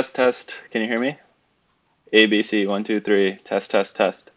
test, test. Can you hear me? A, B, C, 1, 2, 3. Test, test, test.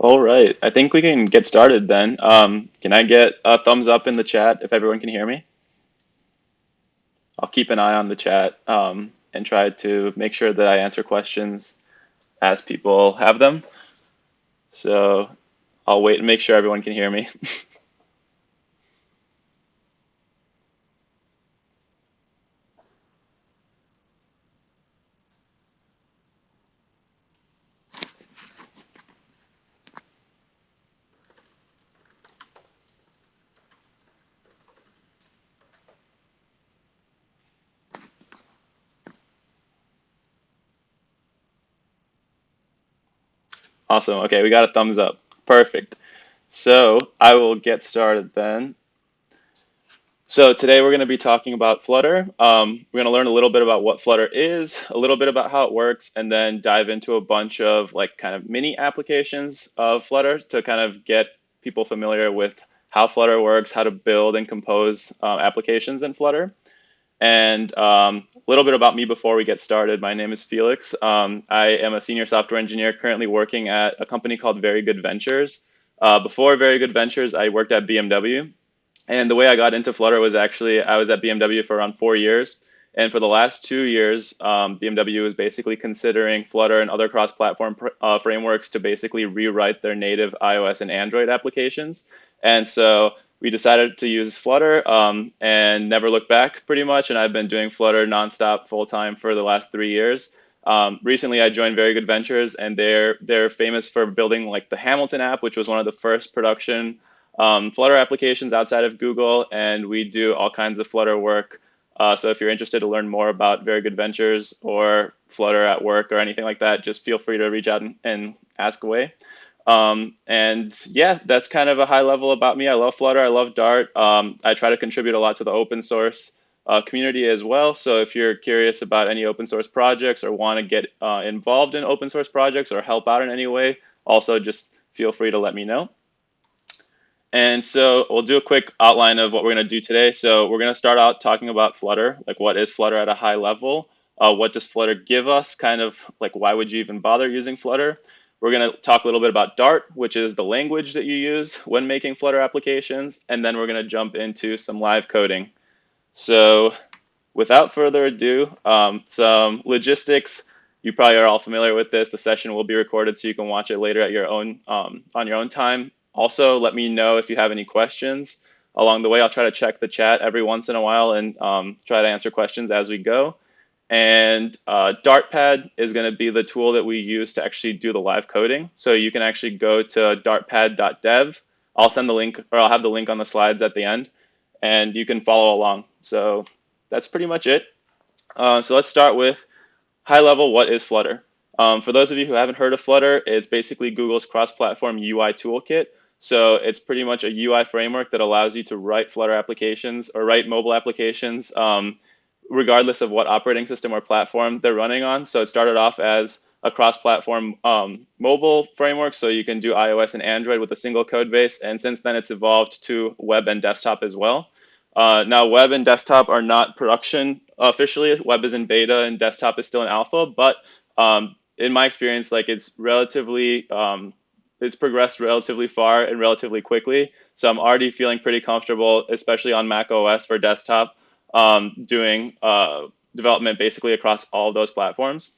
All right, I think we can get started then. Can I get a thumbs up in the chat if everyone can hear me? I'll keep an eye on the chat and try to make sure that I answer questions as people have them. So I'll wait and make sure everyone can hear me. Awesome. Okay, we got a thumbs up. Perfect. So I will get started then. So today we're going to be talking about Flutter. We're going to learn a little bit about what Flutter is, a little bit about how it works, and then dive into a bunch of like kind of mini applications of Flutter to kind of get people familiar with how Flutter works, how to build and compose applications in Flutter. And a little bit about me before we get started. My name is Felix. I am a senior software engineer currently working at a company called Very Good Ventures. Before Very Good Ventures, I worked at BMW. And the way I got into Flutter was actually I was at BMW for around 4 years. And for the last 2 years, BMW was basically considering Flutter and other cross-platform frameworks to basically rewrite their native iOS and Android applications. And so we decided to use Flutter and never look back pretty much. And I've been doing Flutter nonstop full time for the last 3 years. Recently, I joined Very Good Ventures, and they're famous for building like the Hamilton app, which was one of the first production Flutter applications outside of Google, and we do all kinds of Flutter work. So if you're interested to learn more about Very Good Ventures or Flutter at work or anything like that, just feel free to reach out and ask away. And yeah, that's kind of a high level about me. I love Flutter. I love Dart. I try to contribute a lot to the open source community as well. So if you're curious about any open source projects or want to get involved in open source projects or help out in any way, also just feel free to let me know. And so we'll do a quick outline of what we're going to do today. So we're going to start out talking about Flutter, like what is Flutter at a high level? What does Flutter give us? Kind of like why would you even bother using Flutter? We're going to talk a little bit about Dart, which is the language that you use when making Flutter applications. And then we're going to jump into some live coding. So without further ado, some logistics. You probably are all familiar with this. The session will be recorded so you can watch it later at your own on your own time. Also, let me know if you have any questions along the way. I'll try to check the chat every once in a while and try to answer questions as we go. And Dartpad is going to be the tool that we use to actually do the live coding. So you can actually go to dartpad.dev. I'll send the link, or I'll have the link on the slides at the end, and you can follow along. So that's pretty much it. So let's start with high level, what is Flutter? For those of you who haven't heard of Flutter, it's basically Google's cross-platform UI toolkit. So it's pretty much a UI framework that allows you to write Flutter applications or write mobile applications regardless of what operating system or platform they're running on. So it started off as a cross-platform mobile framework, so you can do iOS and Android with a single code base. And since then, it's evolved to web and desktop as well. Now, web and desktop are not production officially. Web is in beta and desktop is still in alpha. But in my experience, like it's progressed relatively far and relatively quickly. So I'm already feeling pretty comfortable, especially on Mac OS for desktop, doing development basically across all of those platforms.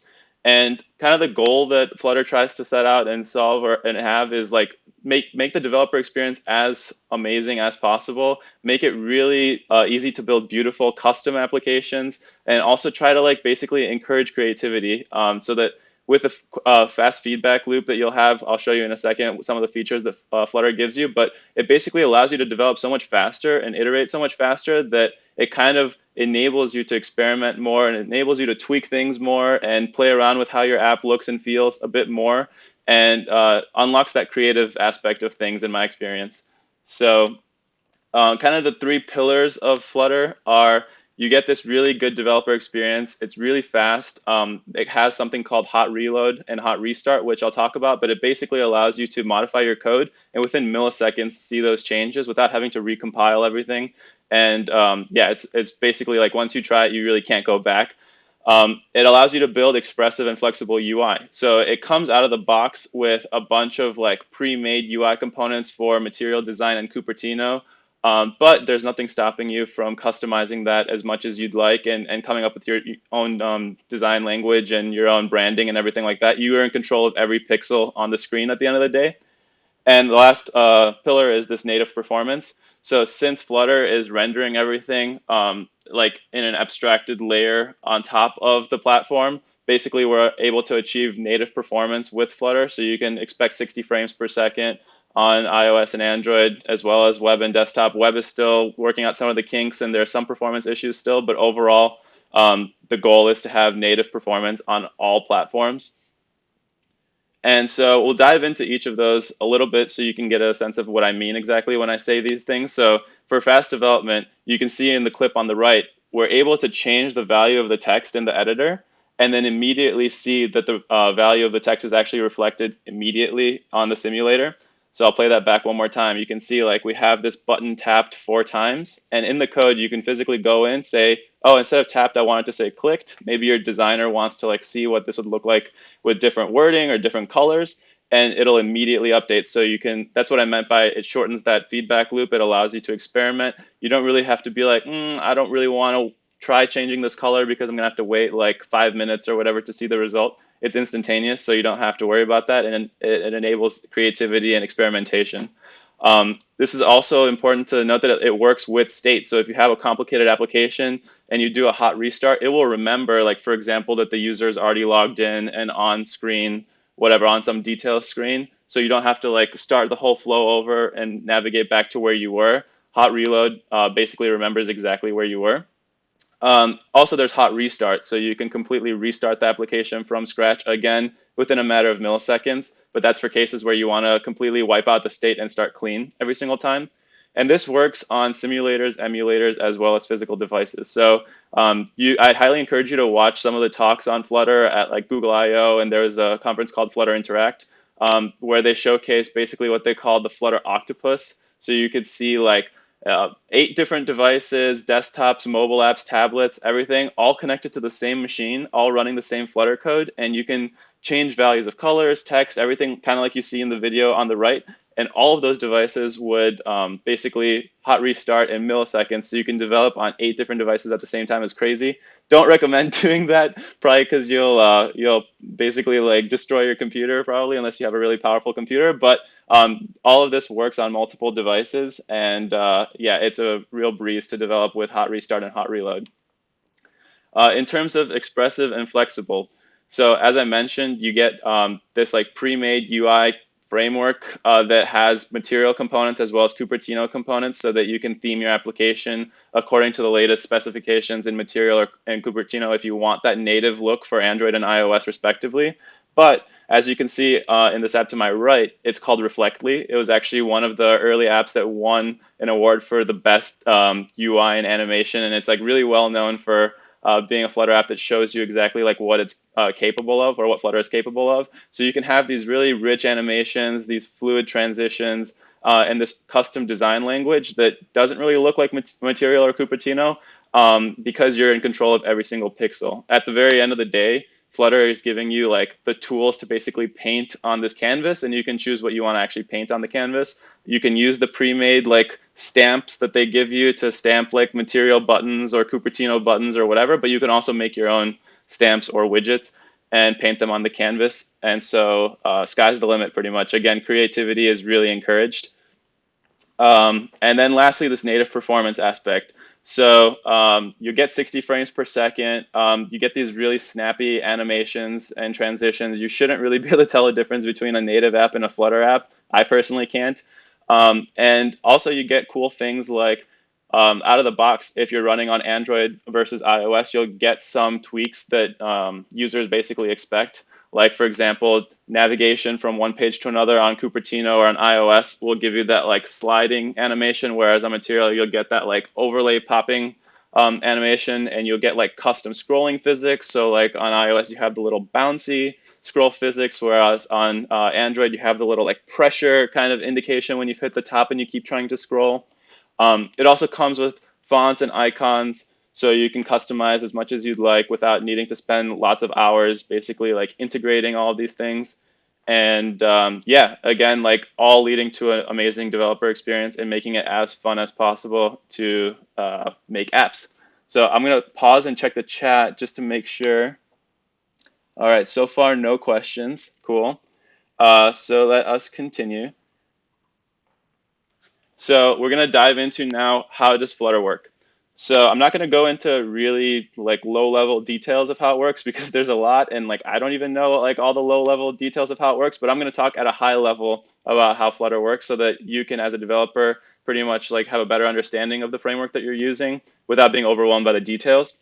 And kind of the goal that Flutter tries to set out and solve and have is like make the developer experience as amazing as possible, make it really easy to build beautiful custom applications, and also try to like basically encourage creativity so that with a fast feedback loop that you'll have, I'll show you in a second some of the features that Flutter gives you, but it basically allows you to develop so much faster and iterate so much faster that it kind of enables you to experiment more and enables you to tweak things more and play around with how your app looks and feels a bit more, and unlocks that creative aspect of things in my experience. So kind of the three pillars of Flutter are you get this really good developer experience. It's really fast. It has something called hot reload and hot restart, which I'll talk about, but it basically allows you to modify your code and within milliseconds see those changes without having to recompile everything. And yeah, it's basically like once you try it, you really can't go back. It allows you to build expressive and flexible UI. So it comes out of the box with a bunch of like pre-made UI components for material design and Cupertino. But there's nothing stopping you from customizing that as much as you'd like and coming up with your own design language and your own branding and everything like that. You are in control of every pixel on the screen at the end of the day. And the last pillar is this native performance. So since Flutter is rendering everything like in an abstracted layer on top of the platform, basically we're able to achieve native performance with Flutter. So you can expect 60 frames per second on iOS and Android, as well as web and desktop. Web is still working out some of the kinks, and there are some performance issues still, but overall, the goal is to have native performance on all platforms. And so we'll dive into each of those a little bit so you can get a sense of what I mean exactly when I say these things. So for fast development, you can see in the clip on the right, we're able to change the value of the text in the editor and then immediately see that the value of the text is actually reflected immediately on the simulator. So I'll play that back one more time. You can see like we have this button tapped 4 times, and in the code you can physically go in, say, oh, instead of tapped, I want it to say clicked. Maybe your designer wants to like see what this would look like with different wording or different colors, and it'll immediately update. So you can, that's what I meant by it shortens that feedback loop. It allows you to experiment. You don't really have to be like, I don't really want to try changing this color because I'm gonna have to wait like 5 minutes or whatever to see the result. It's instantaneous, so you don't have to worry about that, and it enables creativity and experimentation. This is also important to note that it works with state. So if you have a complicated application and you do a hot restart, it will remember, like for example, that the user is already logged in and on screen, whatever, on some detail screen. So you don't have to like start the whole flow over and navigate back to where you were. Hot reload basically remembers exactly where you were. Also, there's hot restart, so you can completely restart the application from scratch again within a matter of milliseconds, but that's for cases where you want to completely wipe out the state and start clean every single time. And this works on simulators, emulators, as well as physical devices. So I highly encourage you to watch some of the talks on Flutter at like Google I/O, and there's a conference called Flutter Interact, where they showcase basically what they call the Flutter octopus. So you could see like 8 different devices, desktops, mobile apps, tablets, everything, all connected to the same machine, all running the same Flutter code. And you can change values of colors, text, everything, kind of like you see in the video on the right. And all of those devices would basically hot restart in milliseconds. So you can develop on 8 different devices at the same time. Is crazy. Don't recommend doing that, probably because you'll basically like destroy your computer probably unless you have a really powerful computer. But all of this works on multiple devices, and yeah, it's a real breeze to develop with hot restart and hot reload. In terms of expressive and flexible, so as I mentioned, you get this like pre-made UI framework that has material components as well as Cupertino components so that you can theme your application according to the latest specifications in material and Cupertino if you want that native look for Android and iOS respectively. But as you can see in this app to my right, it's called Reflectly. It was actually one of the early apps that won an award for the best UI and animation, and it's like really well known for being a Flutter app that shows you exactly like what it's capable of or what Flutter is capable of. So you can have these really rich animations, these fluid transitions, and this custom design language that doesn't really look like Material or Cupertino because you're in control of every single pixel. At the very end of the day, Flutter is giving you like the tools to basically paint on this canvas, and you can choose what you want to actually paint on the canvas. You can use the pre-made like stamps that they give you to stamp like material buttons or Cupertino buttons or whatever, but you can also make your own stamps or widgets and paint them on the canvas. And so sky's the limit pretty much. Again, creativity is really encouraged. And then lastly, this native performance aspect. So you get 60 frames per second. You get these really snappy animations and transitions. You shouldn't really be able to tell a difference between a native app and a Flutter app. I personally can't. And also you get cool things like out of the box, if you're running on Android versus iOS, you'll get some tweaks that users basically expect. Like, for example, navigation from one page to another on Cupertino or on iOS will give you that like sliding animation, whereas on Material, you'll get that like overlay popping animation, and you'll get like custom scrolling physics. So like on iOS, you have the little bouncy scroll physics, whereas on Android, you have the little like pressure kind of indication when you've hit the top and you keep trying to scroll. It also comes with fonts and icons. So you can customize as much as you'd like without needing to spend lots of hours basically like integrating all of these things. And yeah, again, like all leading to an amazing developer experience and making it as fun as possible to make apps. So I'm going to pause and check the chat just to make sure. All right, so far no questions. Cool. So let us continue. So we're going to dive into now, how does Flutter work? So I'm not going to go into really like low level details of how it works because there's a lot, and like I don't even know like all the low level details of how it works, but I'm going to talk at a high level about how Flutter works so that you can, as a developer, pretty much like have a better understanding of the framework that you're using without being overwhelmed by the details.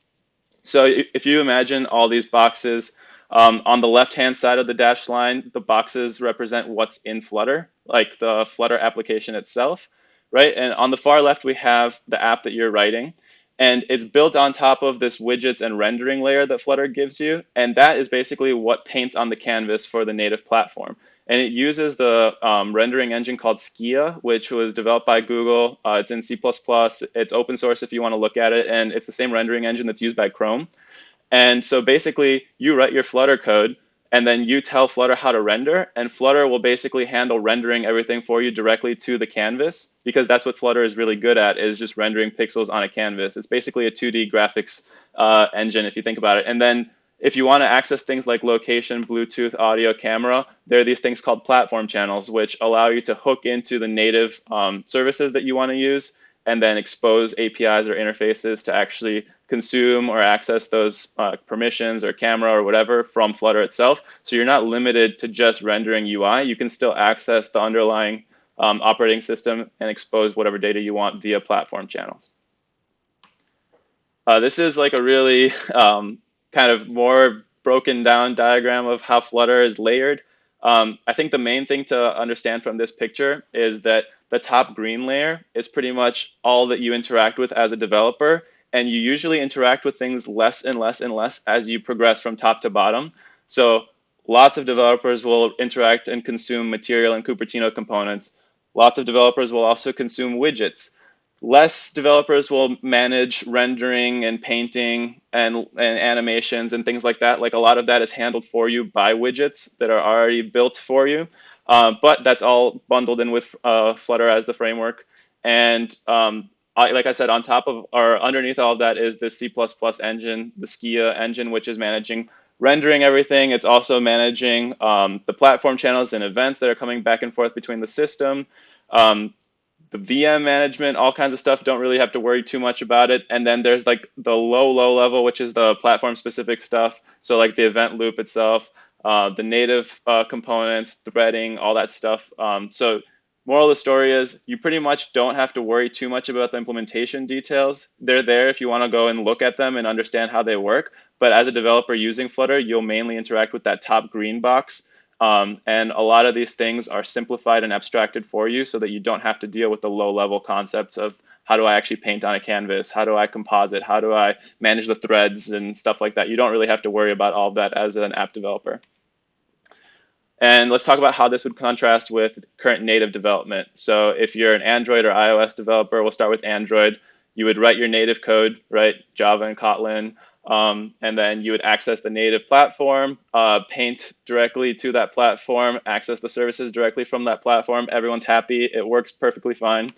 So if you imagine all these boxes, on the left-hand side of the dashed line, the boxes represent what's in Flutter, like the Flutter application itself, right? And on the far left, we have the app that you're writing. And it's built on top of this widgets and rendering layer that Flutter gives you. And that is basically what paints on the canvas for the native platform. And it uses the rendering engine called Skia, which was developed by Google. It's in C++. It's open source if you want to look at it. And it's the same rendering engine that's used by Chrome. And so basically, you write your Flutter code, and then you tell Flutter how to render, and Flutter will basically handle rendering everything for you directly to the canvas, because that's what Flutter is really good at, is just rendering pixels on a canvas. It's basically a 2D graphics engine, if you think about it. And then if you want to access things like location, Bluetooth, audio, camera, there are these things called platform channels, which allow you to hook into the native services that you want to use, and then expose APIs or interfaces to actually consume or access those permissions or camera or whatever from Flutter itself. So you're not limited to just rendering UI. You can still access the underlying operating system and expose whatever data you want via platform channels. This is like a really kind of more broken down diagram of how Flutter is layered. I think the main thing to understand from this picture is that the top green layer is pretty much all that you interact with as a developer, and you usually interact with things less and less and less as you progress from top to bottom. So lots of developers will interact and consume material and Cupertino components. Lots of developers will also consume widgets. Less developers will manage rendering and painting and animations and things like that. Like a lot of that is handled for you by widgets that are already built for you. But that's all bundled in with Flutter as the framework. And like I said, on top of or underneath all of that is the C++ engine, the Skia engine, which is managing rendering everything. It's also managing the platform channels and events that are coming back and forth between the system. The VM management, all kinds of stuff, don't really have to worry too much about it. And then there's like the low level, which is the platform specific stuff. So like the event loop itself, the native components, threading, all that stuff. So moral of the story is you pretty much don't have to worry too much about the implementation details. They're there if you want to go and look at them and understand how they work. But as a developer using Flutter, you'll mainly interact with that top green box. And a lot of these things are simplified and abstracted for you so that you don't have to deal with the low-level concepts of how do I actually paint on a canvas, how do I composite, how do I manage the threads and stuff like that. You don't really have to worry about all of that as an app developer. And let's talk about how this would contrast with current native development. So if you're an Android or iOS developer, we'll start with Android. You would write your native code, right? Java and Kotlin. And then you would access the native platform, paint directly to that platform, access the services directly from that platform. Everyone's happy. It works perfectly fine.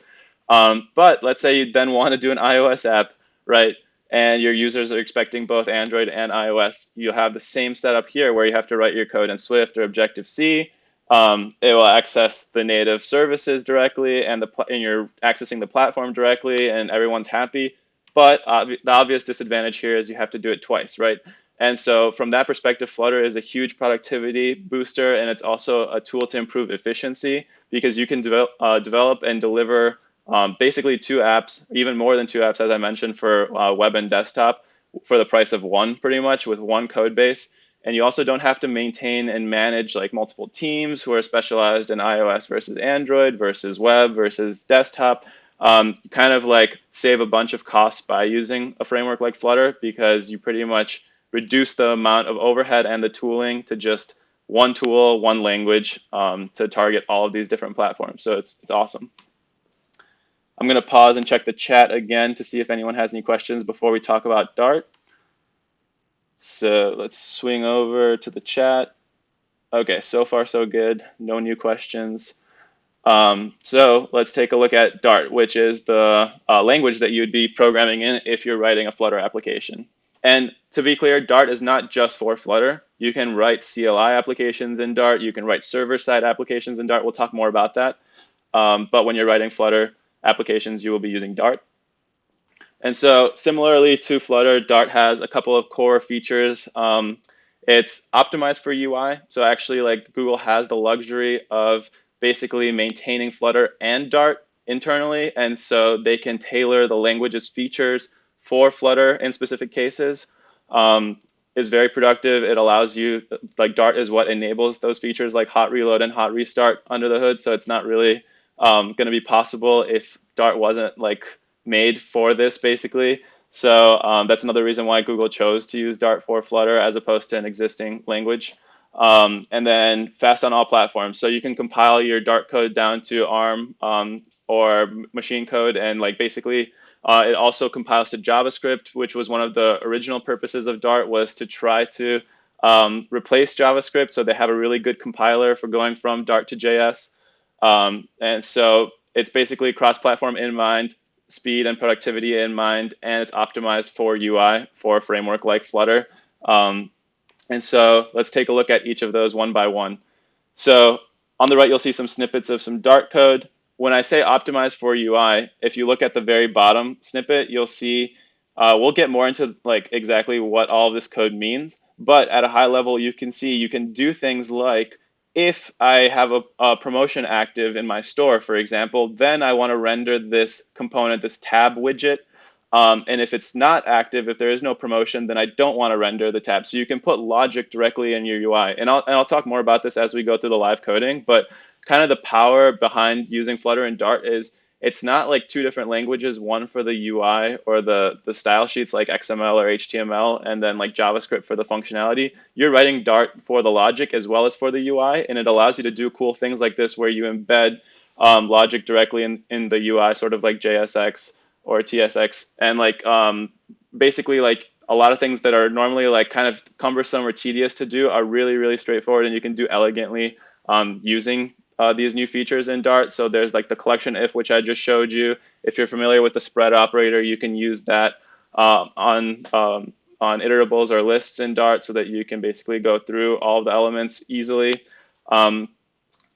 But let's say you then want to do an iOS app, right? And your users are expecting both Android and iOS. You'll have the same setup here where you have to write your code in Swift or Objective-C. It will access the native services directly, and you're accessing the platform directly, and everyone's happy. But the obvious disadvantage here is you have to do it twice, right? And so from that perspective, Flutter is a huge productivity booster, and it's also a tool to improve efficiency because you can develop and deliver basically two apps, even more than two apps, as I mentioned, for web and desktop for the price of one, pretty much, with one code base. And you also don't have to maintain and manage like multiple teams who are specialized in iOS versus Android versus web versus desktop. You kind of like save a bunch of costs by using a framework like Flutter because you pretty much reduce the amount of overhead and the tooling to just one tool, one language to target all of these different platforms. So it's awesome. I'm going to pause and check the chat again to see if anyone has any questions before we talk about Dart. So let's swing over to the chat. Okay, so far so good. No new questions. So let's take a look at Dart, which is the language that you would be programming in if you're writing a Flutter application. And to be clear, Dart is not just for Flutter. You can write CLI applications in Dart. You can write server-side applications in Dart. We'll talk more about that. But when you're writing Flutter applications, you will be using Dart. And so similarly to Flutter, Dart has a couple of core features. It's optimized for UI. So actually, like, Google has the luxury of basically maintaining Flutter and Dart internally. And so they can tailor the language's features for Flutter in specific cases. It's very productive. It allows you, like, Dart is what enables those features like hot reload and hot restart under the hood. So it's not really going to be possible if Dart wasn't like made for this, basically. So that's another reason why Google chose to use Dart for Flutter as opposed to an existing language. And then fast on all platforms. So you can compile your Dart code down to ARM or machine code, and like basically it also compiles to JavaScript, which was one of the original purposes of Dart, was to try to replace JavaScript. So they have a really good compiler for going from Dart to JS. And so it's basically cross-platform in mind, speed and productivity in mind, and it's optimized for UI for a framework like Flutter. And so let's take a look at each of those one by one. So on the right, you'll see some snippets of some Dart code. When I say optimized for UI, if you look at the very bottom snippet, you'll see we'll get more into like exactly what all of this code means. But at a high level, you can see you can do things like, if I have a promotion active in my store, for example, then I want to render this component, this tab widget. And if it's not active, if there is no promotion, then I don't want to render the tab. So you can put logic directly in your UI. And I'll talk more about this as we go through the live coding. But kind of the power behind using Flutter and Dart is it's not like two different languages, one for the UI or the style sheets like XML or HTML, and then like JavaScript for the functionality. You're writing Dart for the logic as well as for the UI, and it allows you to do cool things like this where you embed logic directly in the UI, sort of like JSX or TSX, and like basically like a lot of things that are normally like kind of cumbersome or tedious to do are really, really straightforward, and you can do elegantly using these new features in Dart. So there's like the collection if, which I just showed you. If you're familiar with the spread operator, you can use that on iterables or lists in Dart so that you can basically go through all of the elements easily.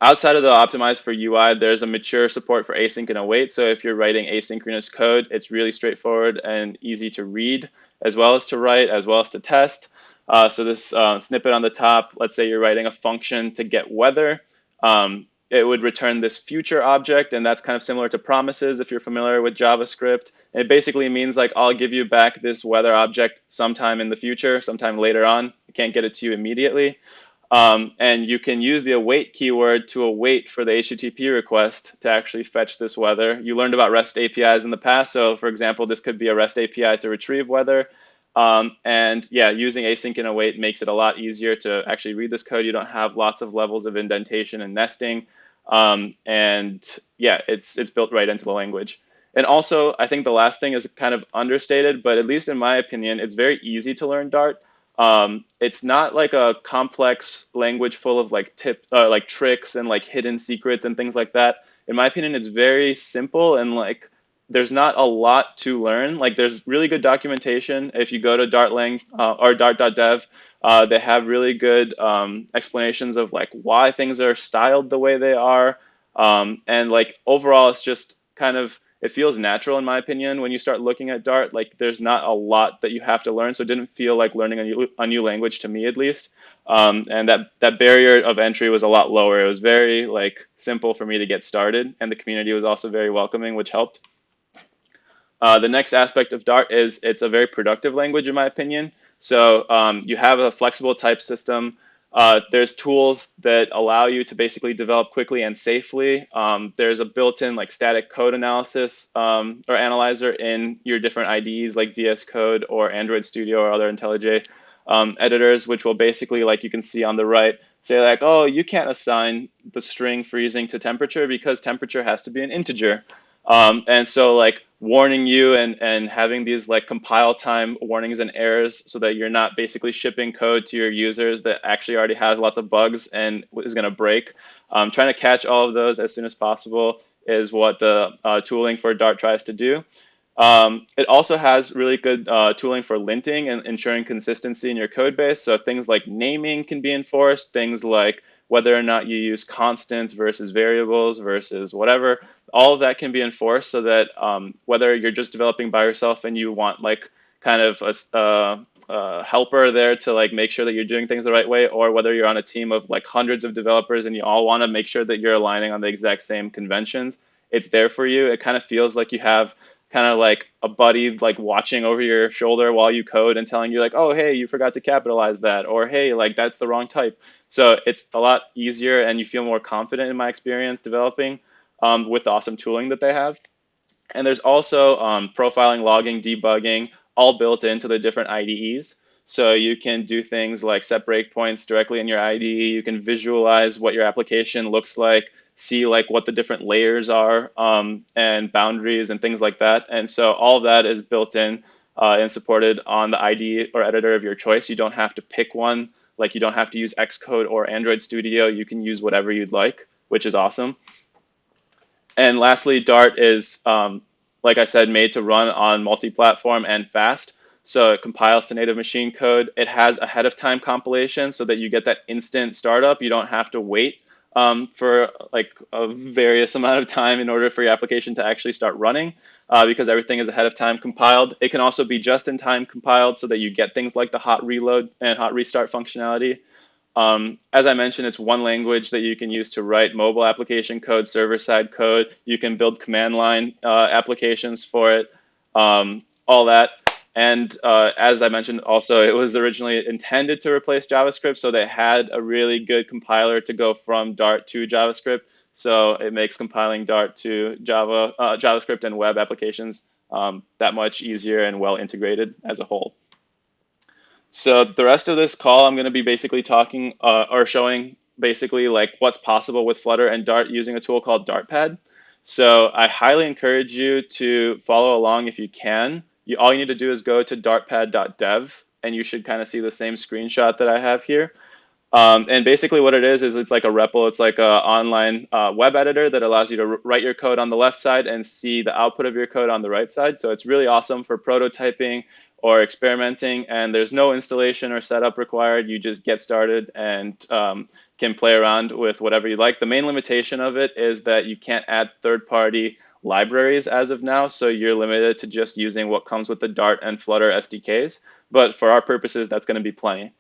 Outside of the optimized for UI, there's a mature support for async and await. So if you're writing asynchronous code, it's really straightforward and easy to read, as well as to write, as well as to test. So this snippet on the top, let's say you're writing a function to get weather. It would return this future object, and that's kind of similar to promises if you're familiar with JavaScript. It basically means like, I'll give you back this weather object sometime in the future, sometime later on. I can't get it to you immediately. And you can use the await keyword to await for the HTTP request to actually fetch this weather. You learned about REST APIs in the past. So for example, this could be a REST API to retrieve weather. And yeah, using async and await makes it a lot easier to actually read this code. You don't have lots of levels of indentation and nesting. And yeah, it's built right into the language. And also, I think the last thing is kind of understated, but at least in my opinion, it's very easy to learn Dart. It's not like a complex language full of like like tricks and like hidden secrets and things like that. In my opinion, it's very simple, and like there's not a lot to learn. Like there's really good documentation. If you go to Dartlang or dart.dev, they have really good explanations of like why things are styled the way they are. And like overall, it's just kind of, it feels natural in my opinion when you start looking at Dart. Like there's not a lot that you have to learn, so it didn't feel like learning a new language to me, at least. And that barrier of entry was a lot lower. It was very like simple for me to get started, and the community was also very welcoming, which helped. The next aspect of Dart is it's a very productive language, in my opinion. So you have a flexible type system. There's tools that allow you to basically develop quickly and safely. There's a built-in like static code analysis or analyzer in your different IDEs like VS Code or Android Studio or other IntelliJ editors, which will basically, like you can see on the right, say like, oh, you can't assign the string freezing to temperature because temperature has to be an integer. And so like warning you and having these like compile time warnings and errors so that you're not basically shipping code to your users that actually already has lots of bugs and is going to break. Trying to catch all of those as soon as possible is what the tooling for Dart tries to do. It also has really good tooling for linting and ensuring consistency in your code base. So things like naming can be enforced, things like whether or not you use constants versus variables versus whatever, all of that can be enforced so that whether you're just developing by yourself and you want like kind of a helper there to like make sure that you're doing things the right way, or whether you're on a team of like hundreds of developers and you all want to make sure that you're aligning on the exact same conventions, it's there for you. It kind of feels like you have kind of like a buddy like watching over your shoulder while you code and telling you like, oh, hey, you forgot to capitalize that, or hey, like that's the wrong type. So it's a lot easier and you feel more confident in my experience developing with the awesome tooling that they have. And there's also profiling, logging, debugging, all built into the different IDEs. So you can do things like set breakpoints directly in your IDE. You can visualize what your application looks like, see like what the different layers are and boundaries and things like that. And so all of that is built in and supported on the IDE or editor of your choice. You don't have to pick one. Like you don't have to use Xcode or Android Studio. You can use whatever you'd like, which is awesome. And lastly, Dart is, like I said, made to run on multi-platform and fast. So it compiles to native machine code. It has ahead of time compilation so that you get that instant startup. You don't have to wait for like a various amount of time in order for your application to actually start running because everything is ahead of time compiled. It can also be just in time compiled so that you get things like the hot reload and hot restart functionality. As I mentioned, it's one language that you can use to write mobile application code, server-side code. You can build command line applications for it, all that. And as I mentioned, also, it was originally intended to replace JavaScript, so they had a really good compiler to go from Dart to JavaScript. So it makes compiling Dart to JavaScript and web applications that much easier and well integrated as a whole. So the rest of this call, I'm going to be basically talking or showing basically like what's possible with Flutter and Dart using a tool called Dartpad. So I highly encourage you to follow along if you can. All you need to do is go to dartpad.dev, and you should kind of see the same screenshot that I have here. And basically what it is it's like a REPL. It's like an online web editor that allows you to write your code on the left side and see the output of your code on the right side. So it's really awesome for prototyping or experimenting, and there's no installation or setup required. You just get started and can play around with whatever you like. The main limitation of it is that you can't add third-party libraries as of now, so you're limited to just using what comes with the Dart and Flutter SDKs. But for our purposes, that's going to be plenty.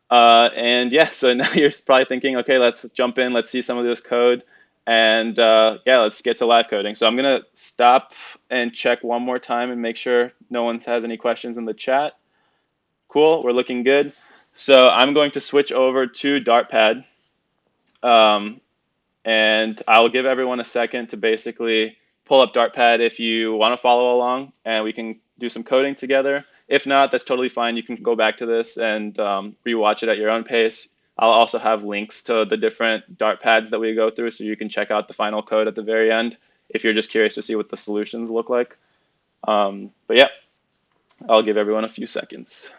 And yeah, so now you're probably thinking, okay, let's jump in, let's see some of this code, and yeah, let's get to live coding. So I'm gonna stop and check one more time and make sure no one has any questions in the chat. Cool, we're looking good. So I'm going to switch over to Dartpad, and I'll give everyone a second to basically pull up Dartpad if you want to follow along, and we can do some coding together. If not, that's totally fine. You can go back to this and rewatch it at your own pace. I'll also have links to the different Dart pads that we go through so you can check out the final code at the very end if you're just curious to see what the solutions look like. But yeah, I'll give everyone a few seconds.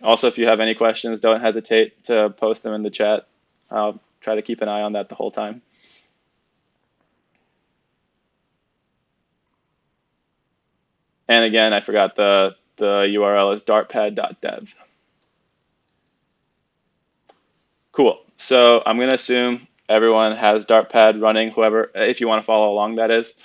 Also, if you have any questions, don't hesitate to post them in the chat. I'll try to keep an eye on that the whole time. And again, I forgot the URL is dartpad.dev. Cool. So I'm going to assume everyone has Dartpad running, whoever, if you want to follow along, that is.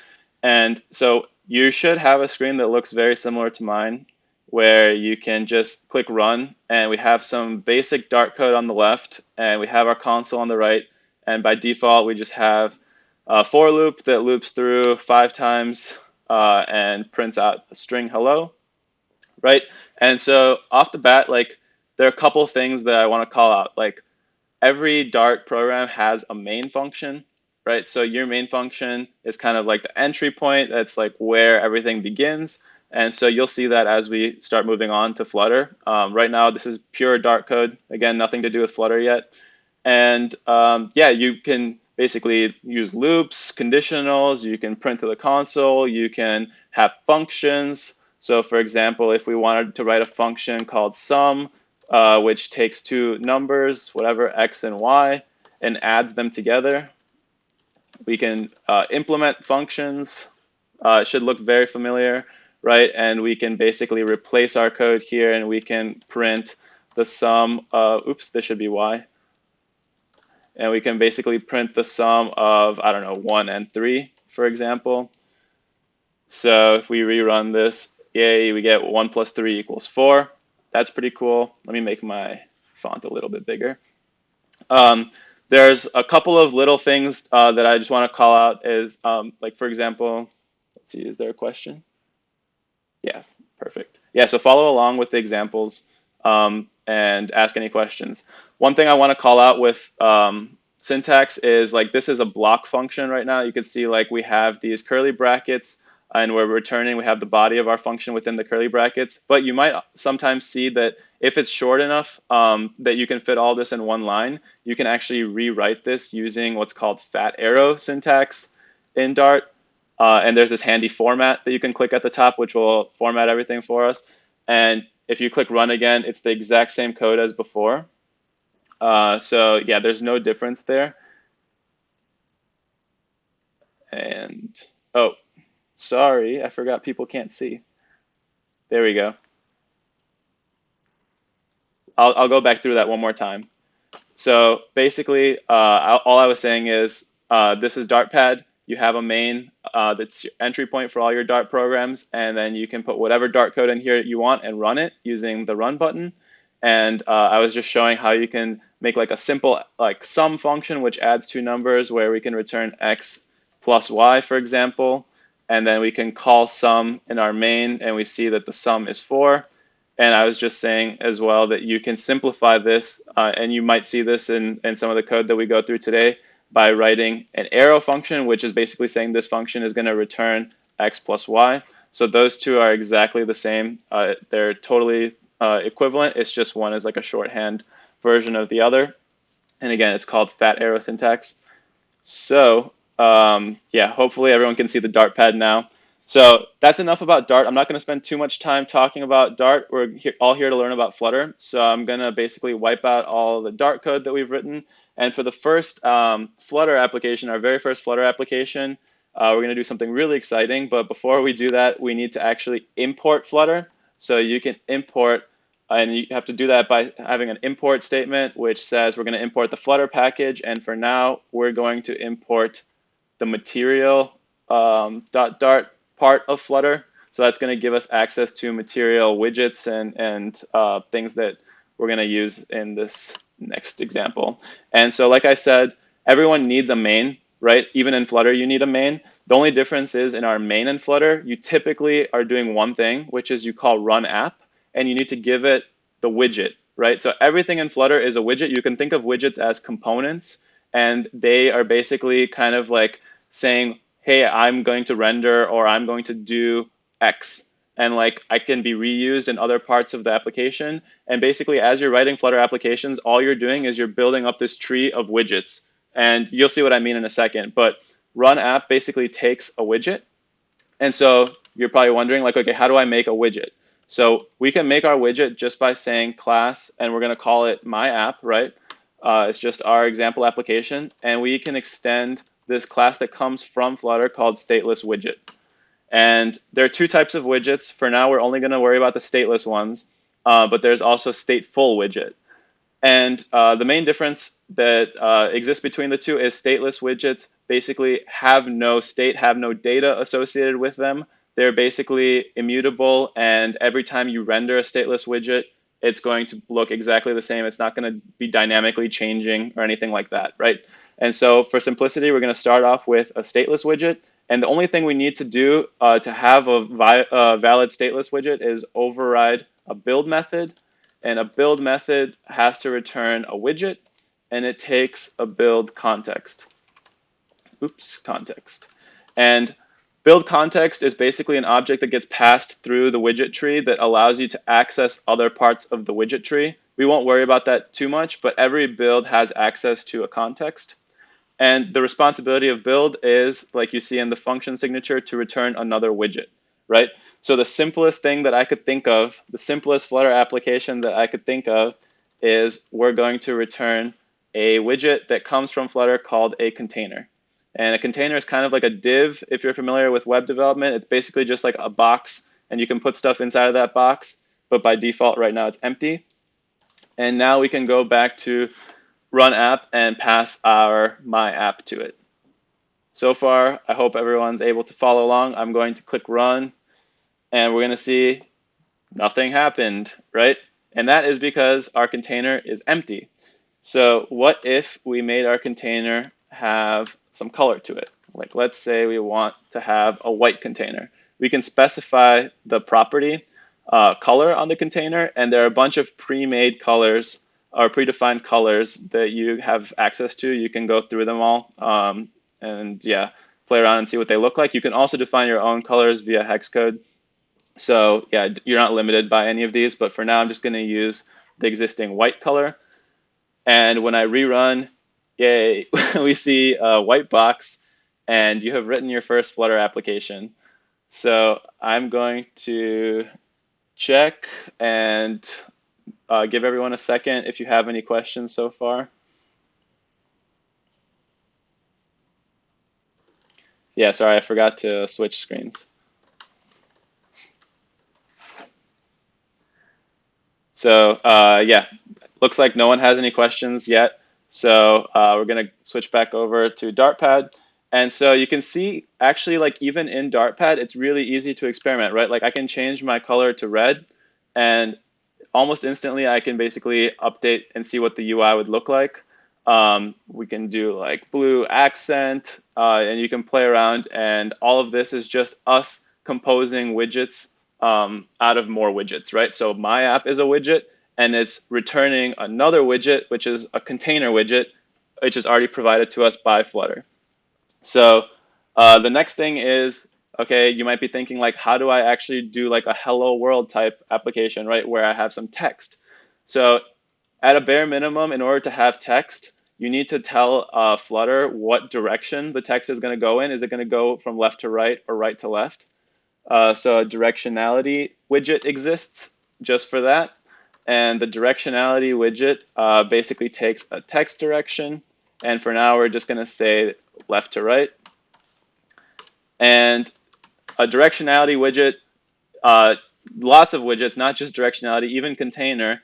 And so you should have a screen that looks very similar to mine, where you can just click run, and we have some basic Dart code on the left, and we have our console on the right. And by default, we just have a for loop that loops through 5 times and prints out a string hello, right? And so off the bat, like there are a couple things that I want to call out. Like every Dart program has a main function, right? So your main function is kind of like the entry point. That's like where everything begins. And so you'll see that as we start moving on to Flutter. Right now, this is pure Dart code. Again, nothing to do with Flutter yet. And yeah, you can basically use loops, conditionals, you can print to the console, you can have functions. So for example, if we wanted to write a function called sum, which takes two numbers, whatever, x and y, and adds them together, we can implement functions. It should look very familiar, right? And we can basically replace our code here, and we can print the sum of, oops, this should be y. And we can basically print the sum of, I don't know, 1 and 3, for example. So if we rerun this, yay, we get 1 plus 3 equals 4. That's pretty cool. Let me make my font a little bit bigger. There's a couple of little things that I just want to call out is, like, for example, let's see, is there a question? Yeah, perfect. Yeah, so follow along with the examples and ask any questions. One thing I want to call out with syntax is, like, this is a block function right now. You can see, like, we have these curly brackets and we're returning, we have the body of our function within the curly brackets. But you might sometimes see that if it's short enough that you can fit all this in one line, you can actually rewrite this using what's called fat arrow syntax in Dart. And there's this handy format that you can click at the top, which will format everything for us. And if you click run again, it's the exact same code as before. So yeah, there's no difference there. And, oh, sorry, I forgot people can't see. There we go. I'll go back through that one more time. So basically, all I was saying is this is Dartpad. You have a main that's your entry point for all your Dart programs, and then you can put whatever Dart code in here you want and run it using the run button. And I was just showing how you can make like a simple like sum function which adds two numbers where we can return x plus y, for example, and then we can call sum in our main, and we see that the sum is 4. And I was just saying as well that you can simplify this, and you might see this in some of the code that we go through today, by writing an arrow function, which is basically saying this function is going to return x plus y. So those two are exactly the same. They're totally equivalent. It's just one is like a shorthand version of the other. And again, it's called fat arrow syntax. So yeah, hopefully everyone can see the Dartpad now. So that's enough about Dart. I'm not going to spend too much time talking about Dart. We're all here to learn about Flutter. So I'm going to basically wipe out all the Dart code that we've written. And for the first Flutter application, our very first Flutter application, we're going to do something really exciting. But before we do that, we need to actually import Flutter. So you can import, and you have to do that by having an import statement, which says we're going to import the Flutter package. And for now, we're going to import the material .dart part of Flutter. So that's going to give us access to material widgets and things that we're going to use in this next example. And so like I said, everyone needs a main, right? Even in Flutter, you need a main. The only difference is in our main in Flutter, you typically are doing one thing, which is you call run app, and you need to give it the widget, right? So everything in Flutter is a widget. You can think of widgets as components, and they are basically kind of like saying, hey, I'm going to render or I'm going to do X. And like I can be reused in other parts of the application. And basically, as you're writing Flutter applications, all you're doing is you're building up this tree of widgets. And you'll see what I mean in a second. But run app basically takes a widget. And so you're probably wondering, like, okay, how do I make a widget? So we can make our widget just by saying class, and we're going to call it my app, right? It's just our example application. And we can extend this class that comes from Flutter called stateless widget. And there are two types of widgets. For now, we're only going to worry about the stateless ones, but there's also stateful widget. And the main difference that exists between the two is stateless widgets basically have no state, have no data associated with them. They're basically immutable, and every time you render a stateless widget, it's going to look exactly the same. It's not going to be dynamically changing or anything like that, right? And so for simplicity, we're going to start off with a stateless widget. And the only thing we need to do to have a valid stateless widget is override a build method. And a build method has to return a widget, and it takes a build context. Oops, context. And build context is basically an object that gets passed through the widget tree that allows you to access other parts of the widget tree. We won't worry about that too much, but every build has access to a context. And the responsibility of build is, like you see in the function signature, to return another widget, right? So the simplest thing that I could think of, the simplest Flutter application that I could think of is we're going to return a widget that comes from Flutter called a container. And a container is kind of like a div. If you're familiar with web development, it's basically just like a box, and you can put stuff inside of that box, but by default right now it's empty. And now we can go back to run app and pass our my app to it. So far, I hope everyone's able to follow along. I'm going to click run, and we're going to see nothing happened, right? And that is because our container is empty. So what if we made our container have some color to it? Like, let's say we want to have a white container. We can specify the property color on the container, and there are a bunch of pre-made colors or predefined colors that you have access to. You can go through them all and yeah, play around and see what they look like. You can also define your own colors via hex code. So yeah, you're not limited by any of these, but for now I'm just going to use the existing white color. And when I rerun, yay, we see a white box, and you have written your first Flutter application. So I'm going to check and give everyone a second if you have any questions so far. Yeah, sorry, I forgot to switch screens. So yeah, looks like no one has any questions yet. So we're going to switch back over to Dartpad. And so you can see, actually, like even in Dartpad, it's really easy to experiment, right? Like I can change my color to red, and almost instantly I can basically update and see what the UI would look like. We can do like blue accent, and you can play around, and all of this is just us composing widgets out of more widgets, right? So my app is a widget, and it's returning another widget, which is a container widget, which is already provided to us by Flutter. So the next thing is, okay, you might be thinking like, how do I actually do like a hello world type application, right, where I have some text? So at a bare minimum, in order to have text, you need to tell Flutter what direction the text is going to go in. Is it going to go from left to right or right to left? So a directionality widget exists just for that. And the directionality widget basically takes a text direction. And for now, we're just going to say left to right. And a directionality widget, lots of widgets, not just directionality, even container,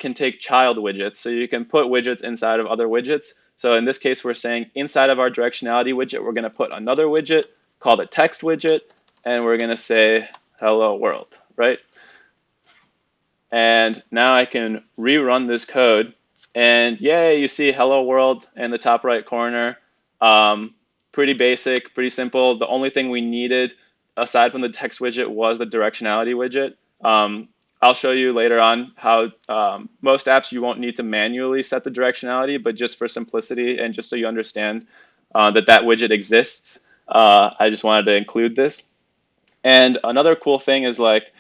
can take child widgets. So you can put widgets inside of other widgets. So in this case, we're saying inside of our directionality widget, we're going to put another widget called a text widget, and we're going to say hello world, right? And now I can rerun this code, and yay, you see hello world in the top right corner. Pretty basic, pretty simple. The only thing we needed aside from the text widget was the directionality widget. I'll show you later on how most apps you won't need to manually set the directionality, but just for simplicity and just so you understand that that widget exists, I just wanted to include this. And another cool thing is like,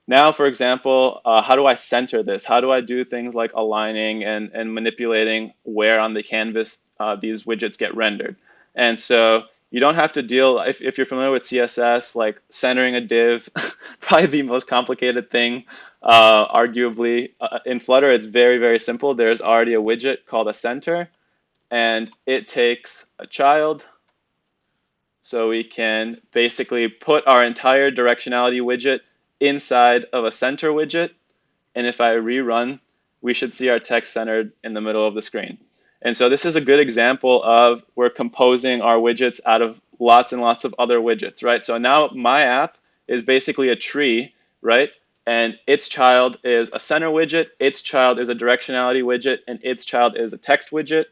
now, for example, how do I center this? How do I do things like aligning and manipulating where on the canvas these widgets get rendered? And so you don't have to deal, if you're familiar with CSS, like centering a div, probably the most complicated thing, arguably. In Flutter, it's very, very simple. There's already a widget called a center, and it takes a child. So we can basically put our entire directionality widget inside of a center widget. And if I rerun, we should see our text centered in the middle of the screen. And so this is a good example of we're composing our widgets out of lots and lots of other widgets, right? So now my app is basically a tree, right? And its child is a center widget, its child is a directionality widget, and its child is a text widget.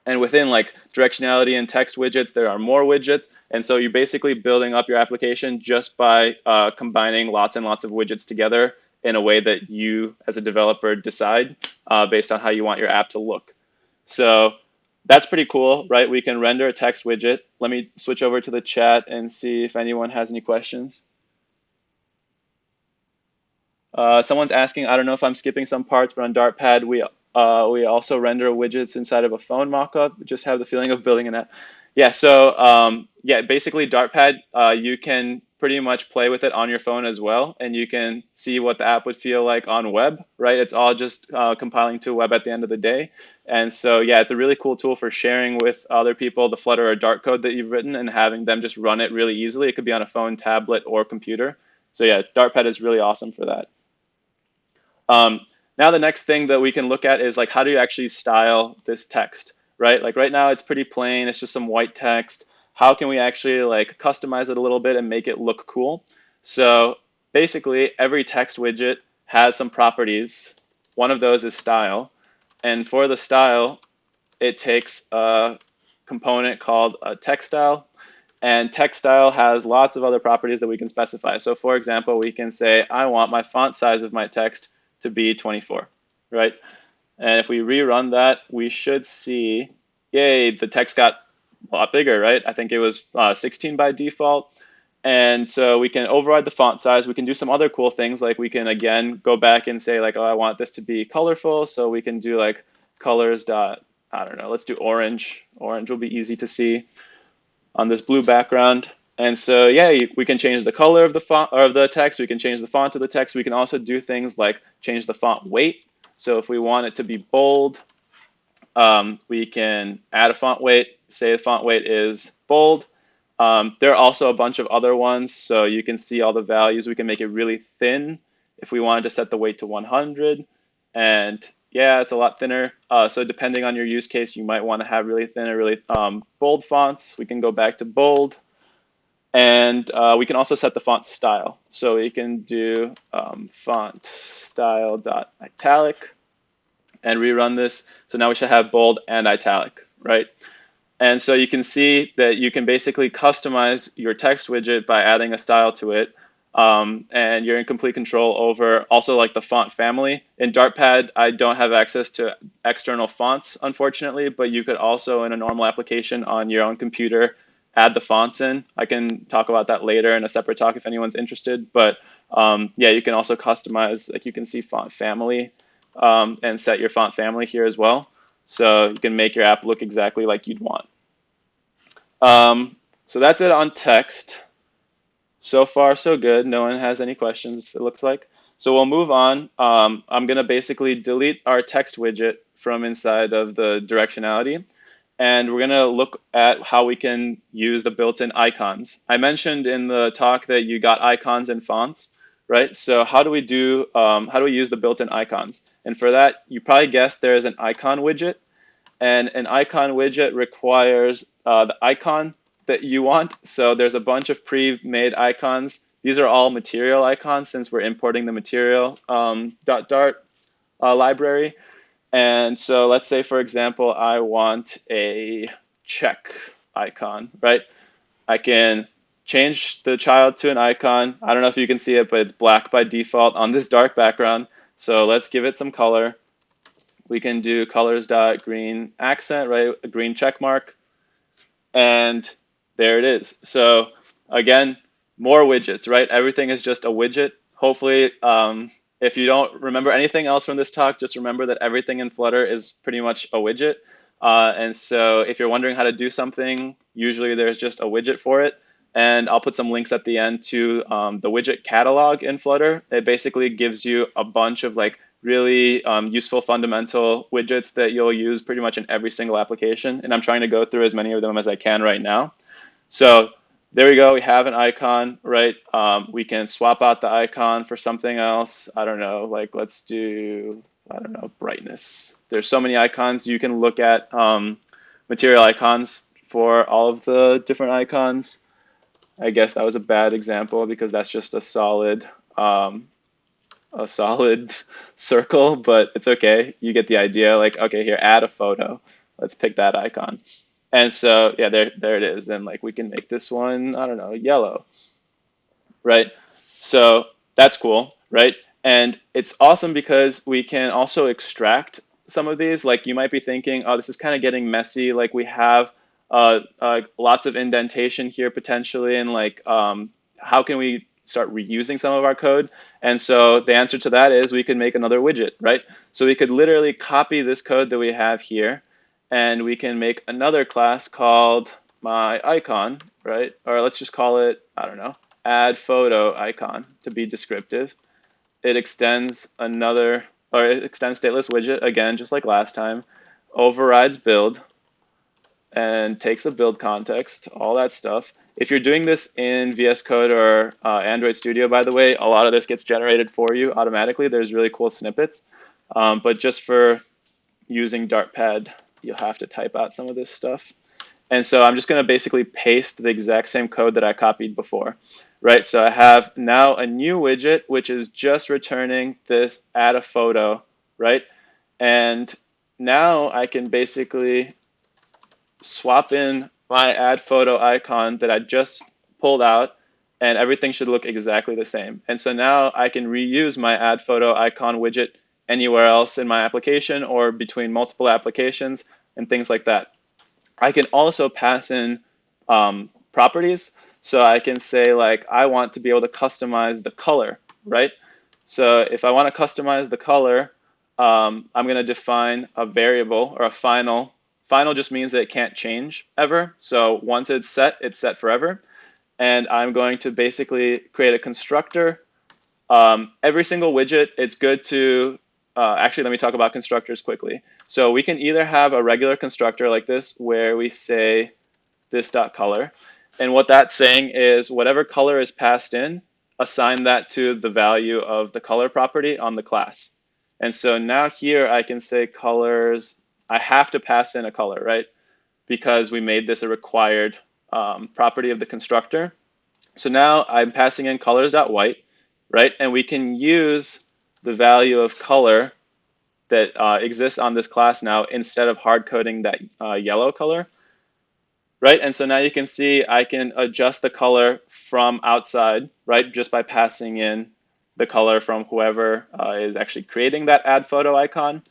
And within like directionality and text widgets, there are more widgets. And so you're basically building up your application just by combining lots and lots of widgets together in a way that you as a developer decide based on how you want your app to look. So that's pretty cool, right? We can render a text widget. Let me switch over to the chat and see if anyone has any questions. Someone's asking, I don't know if I'm skipping some parts, but on Dartpad, we We also render widgets inside of a phone mockup. Just have the feeling of building an app. Yeah, so yeah, basically Dartpad, you can pretty much play with it on your phone as well, and you can see what the app would feel like on web, right? It's all just compiling to web at the end of the day. And so yeah, it's a really cool tool for sharing with other people the Flutter or Dart code that you've written and having them just run it really easily. It could be on a phone, tablet, or computer. So yeah, Dartpad is really awesome for that. Um, Now the next thing that we can look at is like, how do you actually style this text, right? Like right now it's pretty plain, it's just some white text. How can we actually like customize it a little bit and make it look cool? So basically every text widget has some properties. One of those is style. And for the style, it takes a component called a text style. And text style has lots of other properties that we can specify. So for example, we can say, I want my font size of my text to be 24, right? And if we rerun that, we should see, yay, the text got a lot bigger, right? I think it was 16 by default. And so we can override the font size. We can do some other cool things, like we can, again, go back and say, like, oh, I want this to be colorful. So we can do like colors dot, I don't know, let's do orange. Orange will be easy to see on this blue background. And so, yeah, we can change the color of the font or of the text. We can change the font of the text. We can also do things like change the font weight. So if we want it to be bold, we can add a font weight. Say the font weight is bold. There are also a bunch of other ones. So you can see all the values. We can make it really thin if we wanted to set the weight to 100. And yeah, it's a lot thinner. So depending on your use case, you might want to have really thin or really bold fonts. We can go back to bold. And we can also set the font style. So we can do font style dot italic and rerun this. So now we should have bold and italic, right? And so you can see that you can basically customize your text widget by adding a style to it. And you're in complete control over also like the font family. In Dartpad, I don't have access to external fonts, unfortunately, but you could also in a normal application on your own computer add the fonts in. I can talk about that later in a separate talk if anyone's interested. But yeah, you can also customize, like you can see font family and set your font family here as well. So you can make your app look exactly like you'd want. So that's it on text. So far, so good. No one has any questions, it looks like. So we'll move on. I'm going to basically delete our text widget from inside of the directionality. And we're going to look at how we can use the built-in icons. I mentioned in the talk that you got icons and fonts, right? So how do we use the built-in icons? And for that, you probably guessed there is an icon widget. And an icon widget requires the icon that you want. So there's a bunch of pre-made icons. These are all material icons since we're importing the material .dart library. And so let's say, for example, I want a check icon, right? I can change the child to an icon. I don't know if you can see it, but it's black by default on this dark background. So let's give it some color. We can do colors.green accent, right? A green check mark. And there it is. So again, more widgets, right? Everything is just a widget. Hopefully, if you don't remember anything else from this talk, just remember that everything in Flutter is pretty much a widget. And so if you're wondering how to do something, usually there's just a widget for it. And I'll put some links at the end to the widget catalog in Flutter. It basically gives you a bunch of like really useful fundamental widgets that you'll use pretty much in every single application. And I'm trying to go through as many of them as I can right now. So there we go. We have an icon, right? We can swap out the icon for something else. I don't know, like let's do, I don't know, brightness. There's so many icons. You can look at material icons for all of the different icons. I guess that was a bad example because that's just a solid circle, but it's okay. You get the idea. Like, okay, here, add a photo. Let's pick that icon. And so, yeah, there it is. And like, we can make this one, I don't know, yellow, right? So that's cool, right? And it's awesome because we can also extract some of these. Like you might be thinking, oh, this is kind of getting messy. Like we have lots of indentation here potentially. And like, how can we start reusing some of our code. And so the answer to that is we could make another widget, right? So we could literally copy this code that we have here, and we can make another class called my icon, right? Or let's just call it, I don't know, add photo icon to be descriptive. It extends another, or it extends stateless widget again, just like last time, overrides build, and takes the build context, all that stuff. If you're doing this in VS Code or Android Studio, by the way, a lot of this gets generated for you automatically. There's really cool snippets. But just for using Dartpad, you'll have to type out some of this stuff. And so I'm just going to basically paste the exact same code that I copied before, right? So I have now a new widget, which is just returning this add a photo, right? And now I can basically swap in my add photo icon that I just pulled out, and everything should look exactly the same. And so now I can reuse my add photo icon widget anywhere else in my application or between multiple applications and things like that. I can also pass in properties. So I can say, like, I want to be able to customize the color, right? So if I want to customize the color, I'm going to define a variable or a final. Final just means that it can't change ever. So once it's set forever. And I'm going to basically create a constructor. Every single widget, it's good to, actually, let me talk about constructors quickly. So we can either have a regular constructor like this where we say this.color. And what that's saying is whatever color is passed in, assign that to the value of the color property on the class. And so now here I can say colors, I have to pass in a color, right? Because we made this a required property of the constructor. So now I'm passing in colors.white, right? And we can use the value of color that exists on this class now instead of hard coding that yellow color. Right, and so now you can see I can adjust the color from outside, right, just by passing in the color from whoever is actually creating that add photo icon.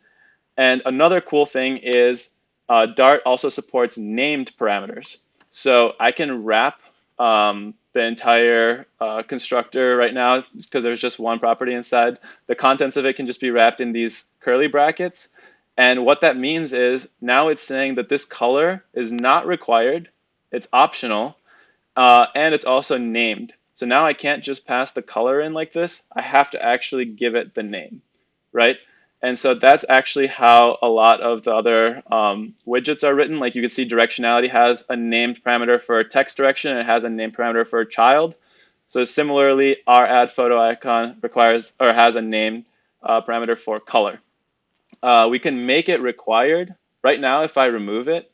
And another cool thing is Dart also supports named parameters. So I can wrap the entire constructor right now because there's just one property inside. The contents of it can just be wrapped in these curly brackets. And what that means is now it's saying that this color is not required, it's optional, and it's also named. So now I can't just pass the color in like this, I have to actually give it the name, right? And so that's actually how a lot of the other widgets are written. Like you can see directionality has a named parameter for text direction, and it has a named parameter for child. So similarly, our add photo icon requires or has a named parameter for color. We can make it required. Right now, if I remove it,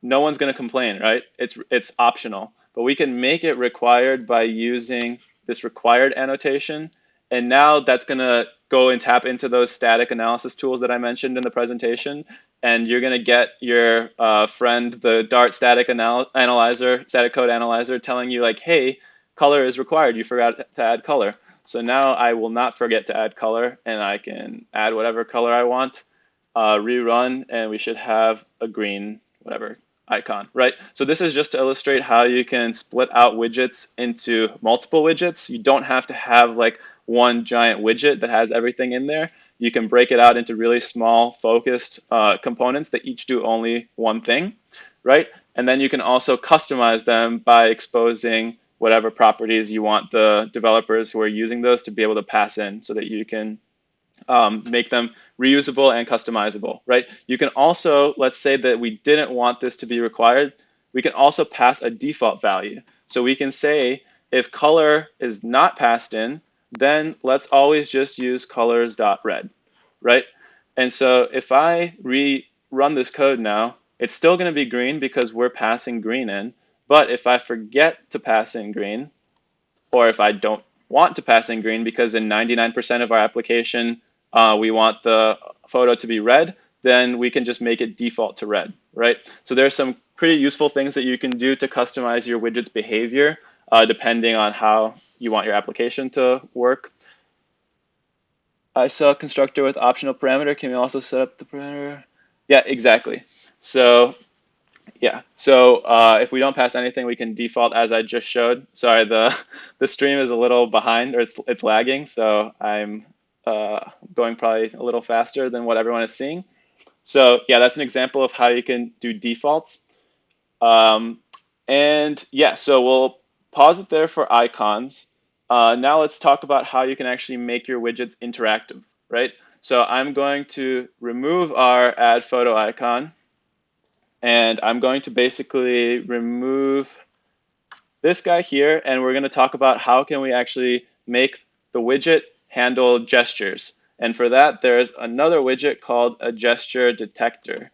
no one's going to complain, right? It's optional. But we can make it required by using this required annotation. And now that's going to go and tap into those static analysis tools that I mentioned in the presentation. And you're going to get your friend, the Dart static analyzer, static code analyzer, telling you like, hey, color is required. You forgot to add color. So now I will not forget to add color, and I can add whatever color I want, rerun, and we should have a green, whatever, icon, right? So this is just to illustrate how you can split out widgets into multiple widgets. You don't have to have like one giant widget that has everything in there. You can break it out into really small, focused components that each do only one thing, right? And then you can also customize them by exposing whatever properties you want the developers who are using those to be able to pass in so that you can make them reusable and customizable, right? You can also, let's say that we didn't want this to be required, we can also pass a default value. So we can say if color is not passed in, then let's always just use colors.red, right? And so if I rerun this code now, it's still going to be green because we're passing green in. But if I forget to pass in green, or if I don't want to pass in green because in 99% of our application, we want the photo to be red, then we can just make it default to red, right? So there's some pretty useful things that you can do to customize your widget's behavior depending on how you want your application to work. I saw a constructor with optional parameter. Can we also set up the parameter? Yeah, exactly. So Yeah, so if we don't pass anything, we can default as I just showed. Sorry, the the stream is a little behind, or it's lagging, so I'm going probably a little faster than what everyone is seeing. So yeah, that's an example of how you can do defaults. Um, and yeah, so we'll pause it there for icons. Now let's talk about how you can actually make your widgets interactive, right? So I'm going to remove our add photo icon, and I'm going to basically remove this guy here, and we're going to talk about how can we actually make the widget handle gestures. And for that, there's another widget called a gesture detector.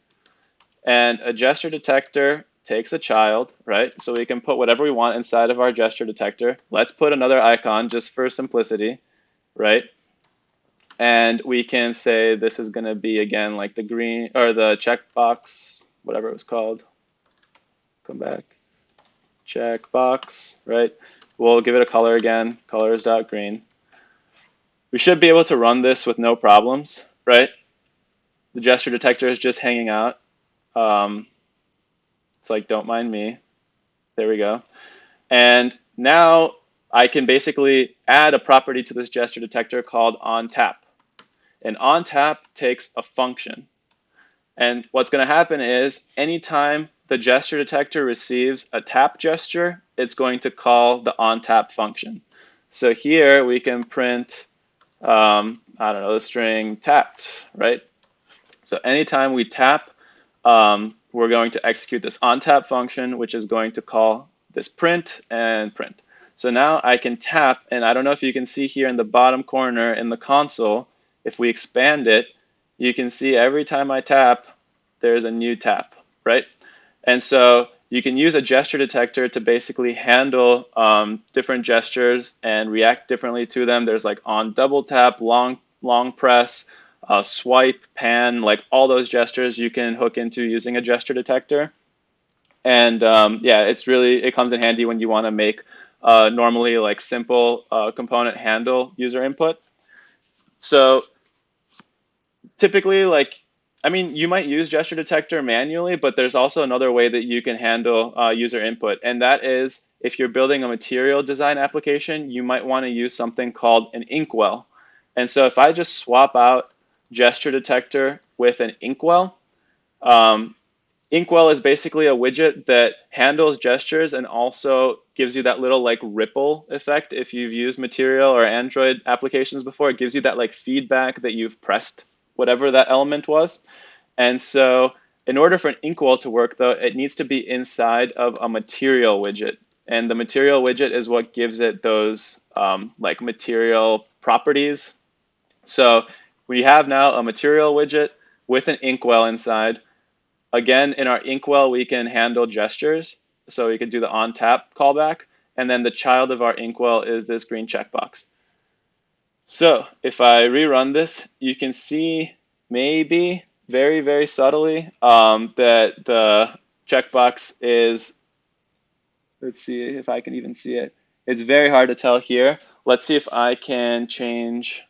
And a gesture detector takes a child, right? So we can put whatever we want inside of our gesture detector. Let's put another icon just for simplicity, right? And we can say this is going to be, again, like the green or the checkbox, whatever it was called. Come back. Checkbox, right? We'll give it a color again, colors.green. We should be able to run this with no problems, right? The gesture detector is just hanging out. It's like, don't mind me. There we go. And now I can basically add a property to this gesture detector called onTap. And onTap takes a function. And what's going to happen is anytime the gesture detector receives a tap gesture, it's going to call the onTap function. So here we can print, I don't know, the string tapped, right? So anytime we tap, we're going to execute this onTap function, which is going to call this print and print. So now I can tap, and I don't know if you can see here in the bottom corner in the console, if we expand it, you can see every time I tap, there's a new tap, right? And so you can use a gesture detector to basically handle different gestures and react differently to them. There's like on double tap, long press, swipe, pan, like all those gestures you can hook into using a gesture detector. And yeah, it comes in handy when you want to make normally like simple component handle user input. So typically, like, I mean, you might use gesture detector manually, but there's also another way that you can handle user input. And that is if you're building a material design application, you might want to use something called an inkwell. And so if I just swap out gesture detector with an inkwell, um, inkwell is basically a widget that handles gestures and also gives you that little like ripple effect. If you've used material or Android applications before, it gives you that like feedback that you've pressed whatever that element was. And so in order for an inkwell to work though, it needs to be inside of a material widget. And the material widget is what gives it those like material properties. So we have now a material widget with an inkwell inside. Again, in our inkwell, we can handle gestures. So we could do the onTap callback. And then the child of our inkwell is this green checkbox. So if I rerun this, you can see maybe very, very subtly that the checkbox is, let's see if I can even see it. It's very hard to tell here. Let's see if I can change,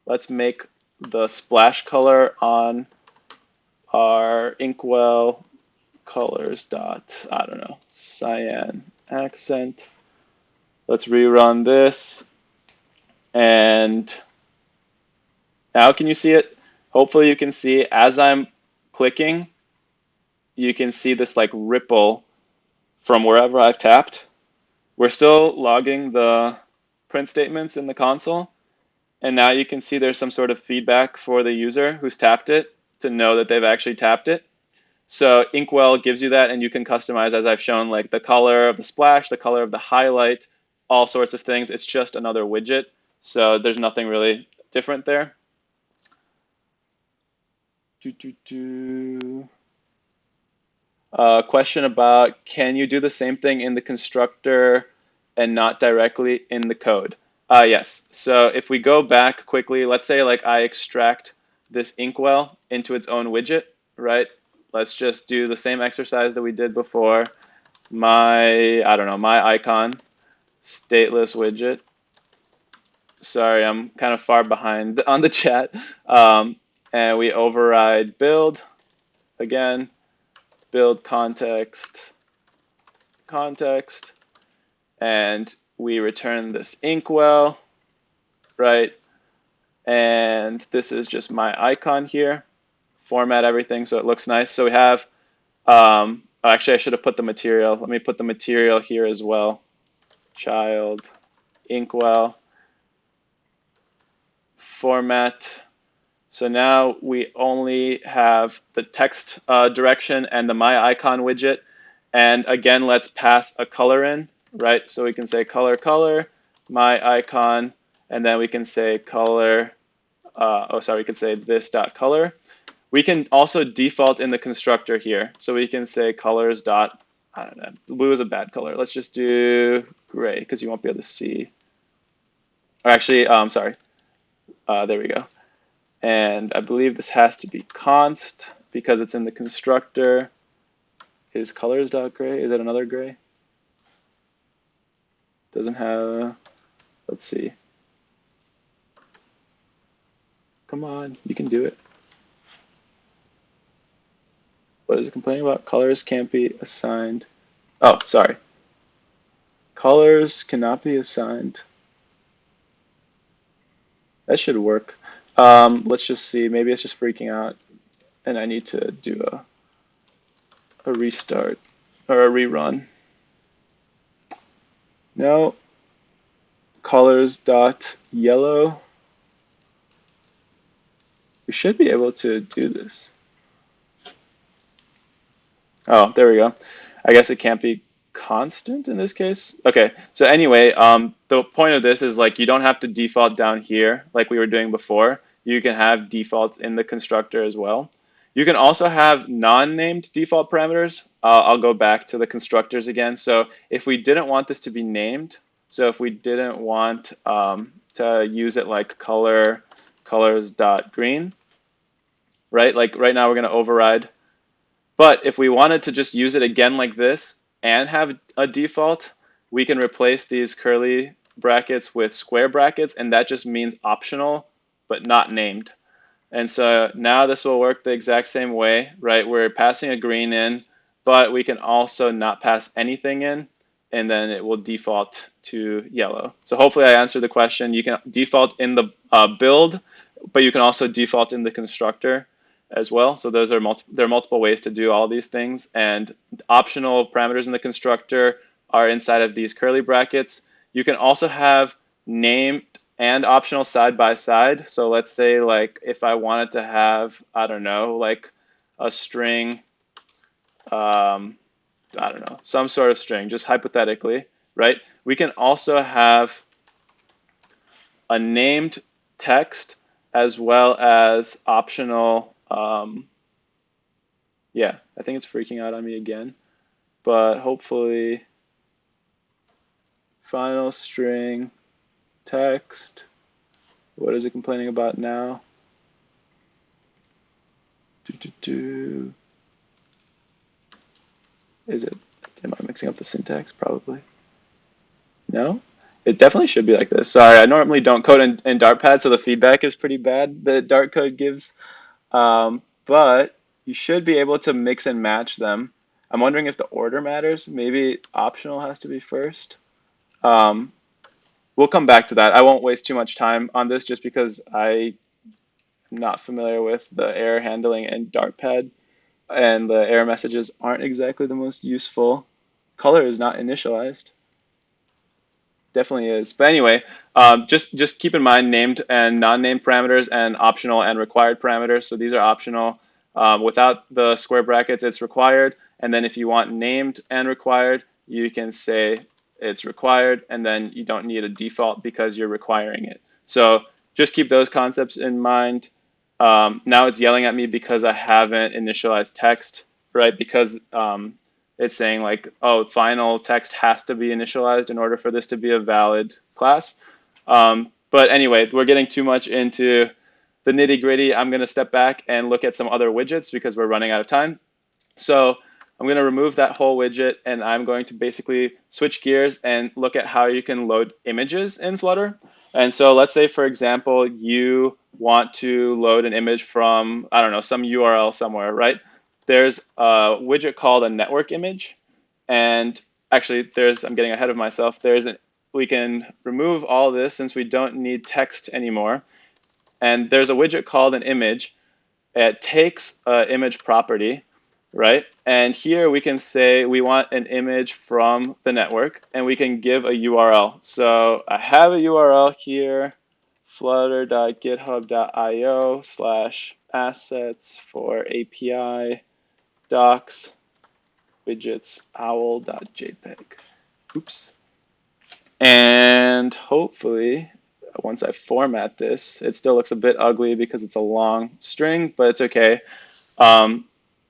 let's make the splash color on our inkwell colors dot, I don't know, cyan accent. Let's rerun this. And now can you see it? Hopefully you can see as I'm clicking, you can see this like ripple from wherever I've tapped. We're still logging the print statements in the console. And now you can see there's some sort of feedback for the user who's tapped it to know that they've actually tapped it. So Inkwell gives you that, and you can customize, as I've shown, like the color of the splash, the color of the highlight, all sorts of things. It's just another widget. So there's nothing really different there. Question about, can you do the same thing in the constructor and not directly in the code? Yes. So if we go back quickly, let's say like I extract this inkwell into its own widget, right? Let's just do the same exercise that we did before. I don't know, my icon, stateless widget. Sorry, I'm kind of far behind on the chat. And we override build. again, build context, and we return this inkwell, right? And this is just my icon here. Format everything so it looks nice. So we have, actually I should have put the material. Let me put the material here as well. Child, inkwell, format. So now we only have the text direction and the my icon widget. And again, let's pass a color in, right? So we can say color, my icon, and then we can say color, we can say this dot color. We can also default in the constructor here. So we can say colors dot, I don't know, blue is a bad color. Let's just do gray because you won't be able to see. Or actually, sorry, there we go. And I believe this has to be const because it's in the constructor. Is colors dot gray? Is it another gray? Doesn't have, let's see. Come on, you can do it. What is it complaining about? Colors can't be assigned. Oh, sorry. Colors cannot be assigned. That should work. Let's just see. Maybe it's just freaking out, and I need to do a restart or a rerun. No. Colors dot yellow. We should be able to do this. Oh, there we go. I guess it can't be constant in this case. Okay, so anyway, the point of this is like you don't have to default down here like we were doing before. You can have defaults in the constructor as well. You can also have non-named default parameters. I'll go back to the constructors again. So if we didn't want this to be named, so if we didn't want to use it like colors.green, right? Like right now we're going to override. But if we wanted to just use it again like this and have a default, we can replace these curly brackets with square brackets, and that just means optional, but not named. And so now this will work the exact same way, right? We're passing a green in, but we can also not pass anything in, and then it will default to yellow. So hopefully I answered the question. You can default in the build, but you can also default in the constructor as well. So those are there are multiple ways to do all these things, and optional parameters in the constructor are inside of these curly brackets. You can also have named and optional side by side. So let's say like if I wanted to have, I don't know, like a string, I don't know, some sort of string, just hypothetically, right? We can also have a named text as well as optional, yeah, I think it's freaking out on me again, but hopefully final string text. What is it complaining about now? Is it, am I mixing up the syntax? Probably. No? It definitely should be like this. Sorry, I normally don't code in Dartpad, so the feedback is pretty bad that Dart code gives. But you should be able to mix and match them. I'm wondering if the order matters. Maybe optional has to be first. We'll come back to that. I won't waste too much time on this just because I'm not familiar with the error handling in Dartpad, and the error messages aren't exactly the most useful. Color is not initialized. Definitely is. But anyway, just keep in mind named and non-named parameters and optional and required parameters. So these are optional. Without the square brackets, it's required. And then if you want named and required, you can say it's required, and then you don't need a default because you're requiring it. So just keep those concepts in mind. Now it's yelling at me because I haven't initialized text, right? Because it's saying like, oh, final text has to be initialized in order for this to be a valid class. But anyway, we're getting too much into the nitty gritty. I'm going to step back and look at some other widgets because we're running out of time. So I'm going to remove that whole widget, and I'm going to basically switch gears and look at how you can load images in Flutter. And so let's say, for example, you want to load an image from, I don't know, some URL somewhere, right? there's a widget called a network image. And actually, I'm getting ahead of myself. We can remove all this since we don't need text anymore. And there's a widget called an image. It takes an image property, right? And here we can say we want an image from the network, and we can give a URL. So I have a URL here, flutter.github.io/assets for API docs widgets owl.jpg. Oops. And hopefully, once I format this, it still looks a bit ugly because it's a long string, but it's okay.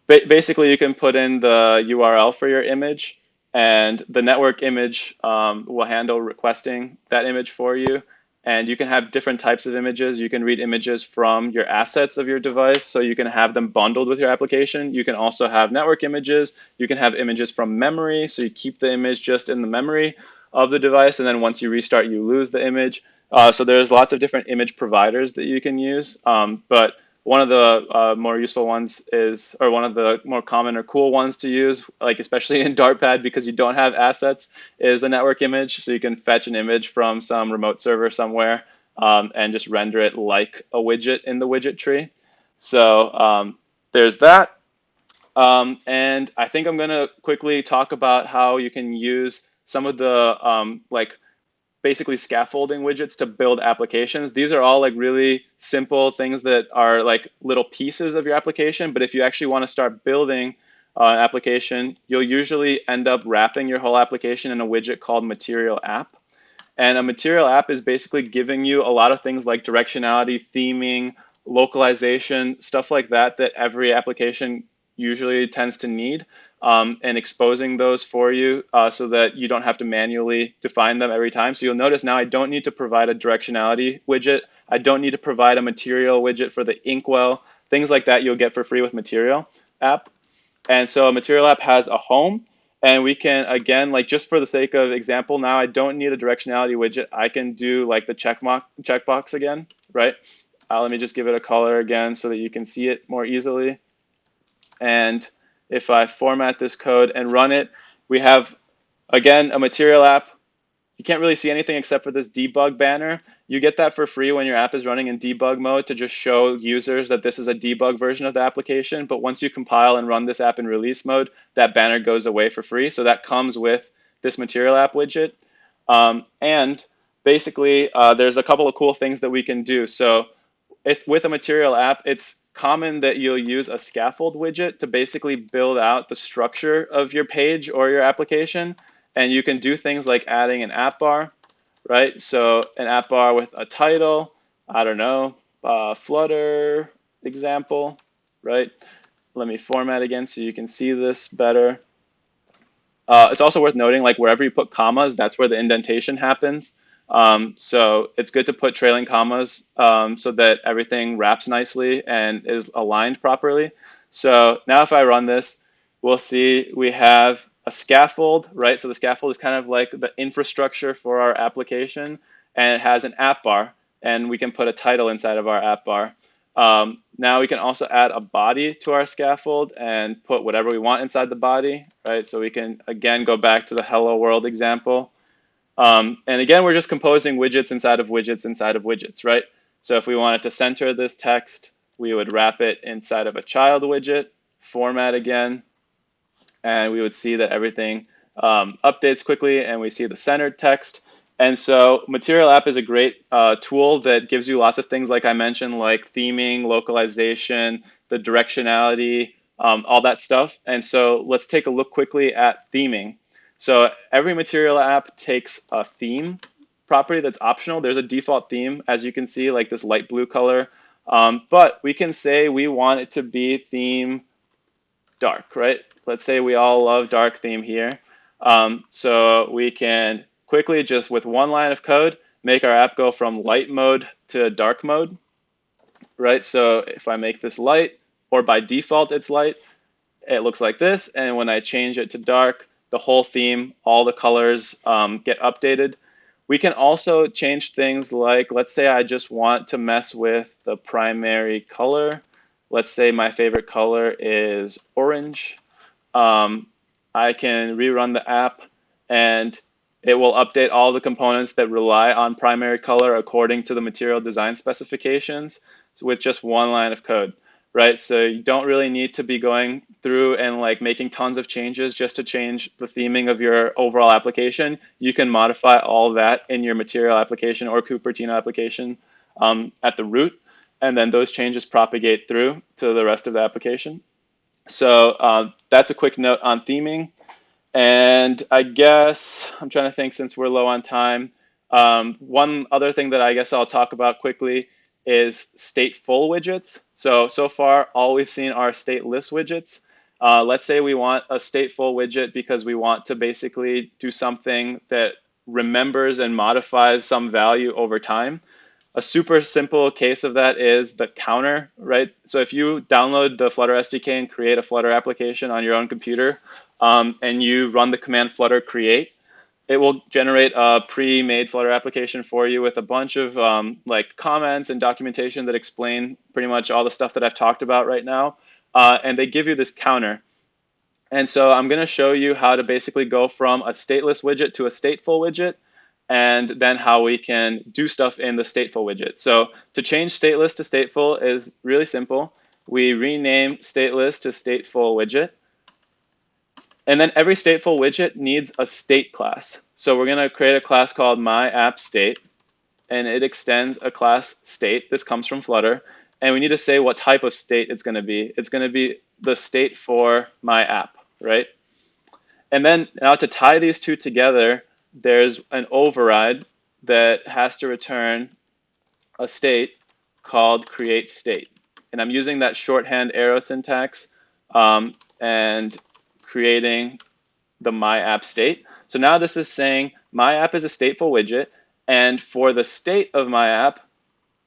Basically, you can put in the URL for your image, and the network image will handle requesting that image for you. And you can have different types of images. You can read images from your assets of your device, so you can have them bundled with your application. You can also have network images. You can have images from memory, so you keep the image just in the memory of the device, and then once you restart, you lose the image. So there's lots of different image providers that you can use, but one of the more useful ones is, or one of the more common or cool ones to use, like especially in Dartpad because you don't have assets, is the network image. So you can fetch an image from some remote server somewhere and just render it like a widget in the widget tree. So there's that. And I think I'm going to quickly talk about how you can use some of the basically scaffolding widgets to build applications. These are all like really simple things that are like little pieces of your application. But if you actually want to start building an application, you'll usually end up wrapping your whole application in a widget called Material App. And a Material App is basically giving you a lot of things like directionality, theming, localization, stuff like that, that every application usually tends to need. And exposing those for you so that you don't have to manually define them every time. So you'll notice now I don't need to provide a directionality widget. I don't need to provide a material widget for the inkwell. Things like that you'll get for free with Material App. And so a Material App has a home. And we can, again, like just for the sake of example, now I don't need a directionality widget. I can do like the checkbox again, right? Let me just give it a color again so that you can see it more easily. And if I format this code and run it, we have, again, a Material App. You can't really see anything except for this debug banner. You get that for free when your app is running in debug mode to just show users that this is a debug version of the application. But once you compile and run this app in release mode, that banner goes away for free. So that comes with this Material App widget. And basically, there's a couple of cool things that we can do. So with a Material App, it's common that you'll use a scaffold widget to basically build out the structure of your page or your application. And you can do things like adding an app bar, right? So an app bar with a title, I don't know, Flutter example, right? Let me format again so you can see this better. It's also worth noting, like wherever you put commas, that's where the indentation happens. So it's good to put trailing commas so that everything wraps nicely and is aligned properly. So now if I run this, we'll see we have a scaffold, right? So the scaffold is kind of like the infrastructure for our application, and it has an app bar, and we can put a title inside of our app bar. Now we can also add a body to our scaffold and put whatever we want inside the body, right? So we can, again, go back to the hello world example. And again, we're just composing widgets inside of widgets inside of widgets, right? So if we wanted to center this text, we would wrap it inside of a child widget, format again, and we would see that everything updates quickly, and we see the centered text. And so Material App is a great tool that gives you lots of things like I mentioned, like theming, localization, the directionality, all that stuff. And so let's take a look quickly at theming. So every Material App takes a theme property that's optional. There's a default theme, as you can see, like this light blue color. But we can say we want it to be theme dark, right? Let's say we all love dark theme here. So we can quickly, just with one line of code, make our app go from light mode to dark mode, right? So if I make this light, or by default it's light, it looks like this. And when I change it to dark, the whole theme, all the colors get updated. We can also change things like, let's say I just want to mess with the primary color. let's say my favorite color is orange. Um, I can rerun the app and it will update all the components that rely on primary color according to the material design specifications with just one line of code, right? So you don't really need to be going through and like making tons of changes just to change the theming of your overall application. You can modify all that in your material application or Cupertino application at the root, and then those changes propagate through to the rest of the application. So that's a quick note on theming. And I guess I'm trying to think since we're low on time. One other thing that I guess I'll talk about quickly is stateful widgets. So far, all we've seen are stateless widgets. Let's say we want a stateful widget because we want to basically do something that remembers and modifies some value over time. A super simple case of that is the counter, right? So if you download the Flutter SDK and create a Flutter application on your own computer, and you run the command flutter create, it will generate a pre-made Flutter application for you with a bunch of like comments and documentation that explain pretty much all the stuff that I've talked about right now. And they give you this counter. And so I'm going to show you how to basically go from a stateless widget to a stateful widget, and then how we can do stuff in the stateful widget. So to change stateless to stateful is really simple. We rename stateless to stateful widget. And then every stateful widget needs a state class. So we're going to create a class called myAppState, and it extends a class state. This comes from Flutter. And we need to say what type of state it's going to be. It's going to be the state for my app, right? And then now to tie these two together, there's an override that has to return a state called createState. And I'm using that shorthand arrow syntax and creating the my app state. So now this is saying my app is a stateful widget, and for the state of my app,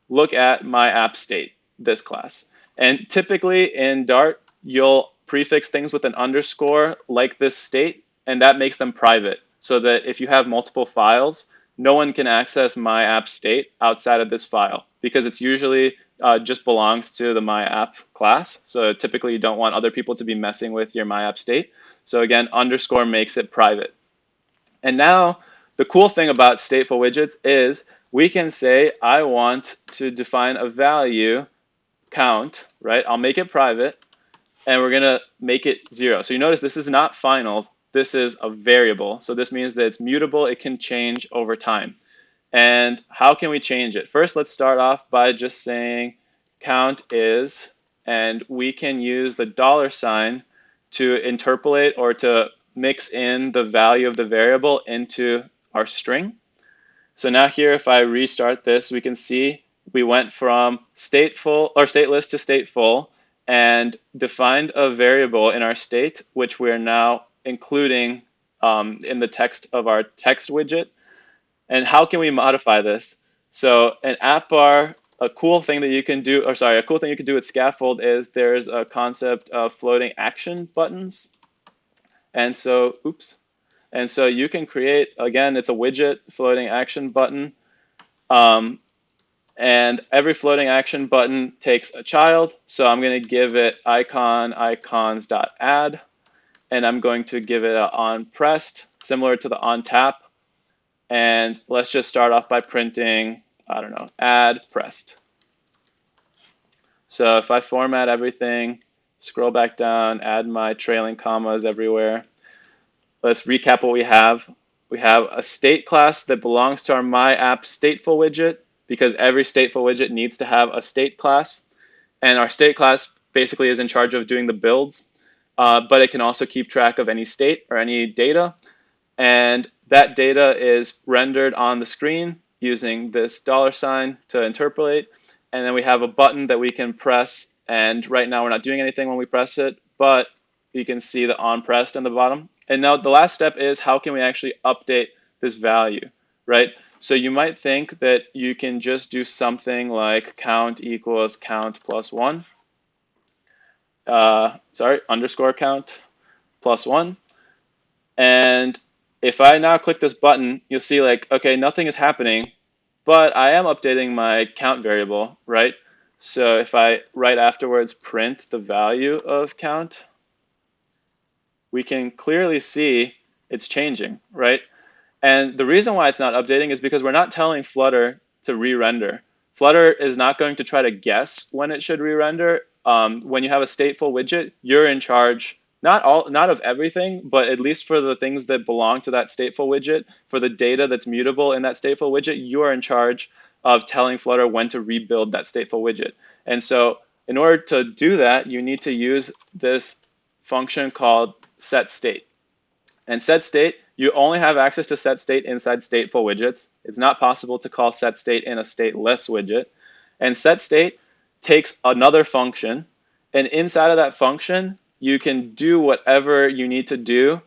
look at my app state, this class. And typically in Dart, you'll prefix things with an underscore like this state, and that makes them private so that if you have multiple files, no one can access my app state outside of this file because it's usually just belongs to the my app class. So typically you don't want other people to be messing with your my app state. So again, underscore makes it private. And now the cool thing about stateful widgets is we can say, I want to define a value count, right? I'll make it private, and we're going to make it 0. So you notice this is not final. This is a variable. So this means that it's mutable. It can change over time. And how can we change it? First, let's start off by just saying count is, and we can use the $sign to interpolate or to mix in the value of the variable into our string. So now here, if I restart this, we can see we went from stateful or stateless to stateful and defined a variable in our state, which we're now including in the text of our text widget. And how can we modify this? So an app bar, a cool thing that you can do, or sorry, a cool thing you can do with scaffold is there's a concept of floating action buttons. And so, oops. And so you can create, again, it's a widget floating action button. And every floating action button takes a child. So I'm going to give it icon icons.add. And I'm going to give it an onPressed, similar to the onTap. And let's just start off by printing, I don't know, add pressed. So if I format everything, scroll back down, add my trailing commas everywhere. Let's recap what we have. We have a state class that belongs to our my app stateful widget because every stateful widget needs to have a state class. And our state class basically is in charge of doing the builds, but it can also keep track of any state or any data. And that data is rendered on the screen using this $sign to interpolate. And then we have a button that we can press. And right now we're not doing anything when we press it, but you can see the onPressed on the bottom. And now the last step is how can we actually update this value, right? So you might think that you can just do something like count equals count plus 1. Underscore count plus 1. And if I now click this button, you'll see like, okay, nothing is happening, but I am updating my count variable, right? So if I right afterwards print the value of count, we can clearly see it's changing, right? And the reason why it's not updating is because we're not telling Flutter to re-render. Flutter is not going to try to guess when it should re-render. When you have a stateful widget, you're in charge, not of everything, but at least for the things that belong to that stateful widget, for the data that's mutable in that stateful widget, you are in charge of telling Flutter when to rebuild that stateful widget. And so in order to do that, you need to use this function called setState. And setState, you only have access to setState inside stateful widgets. It's not possible to call setState in a stateless widget. And setState takes another function, and inside of that function, you can do whatever you need to do,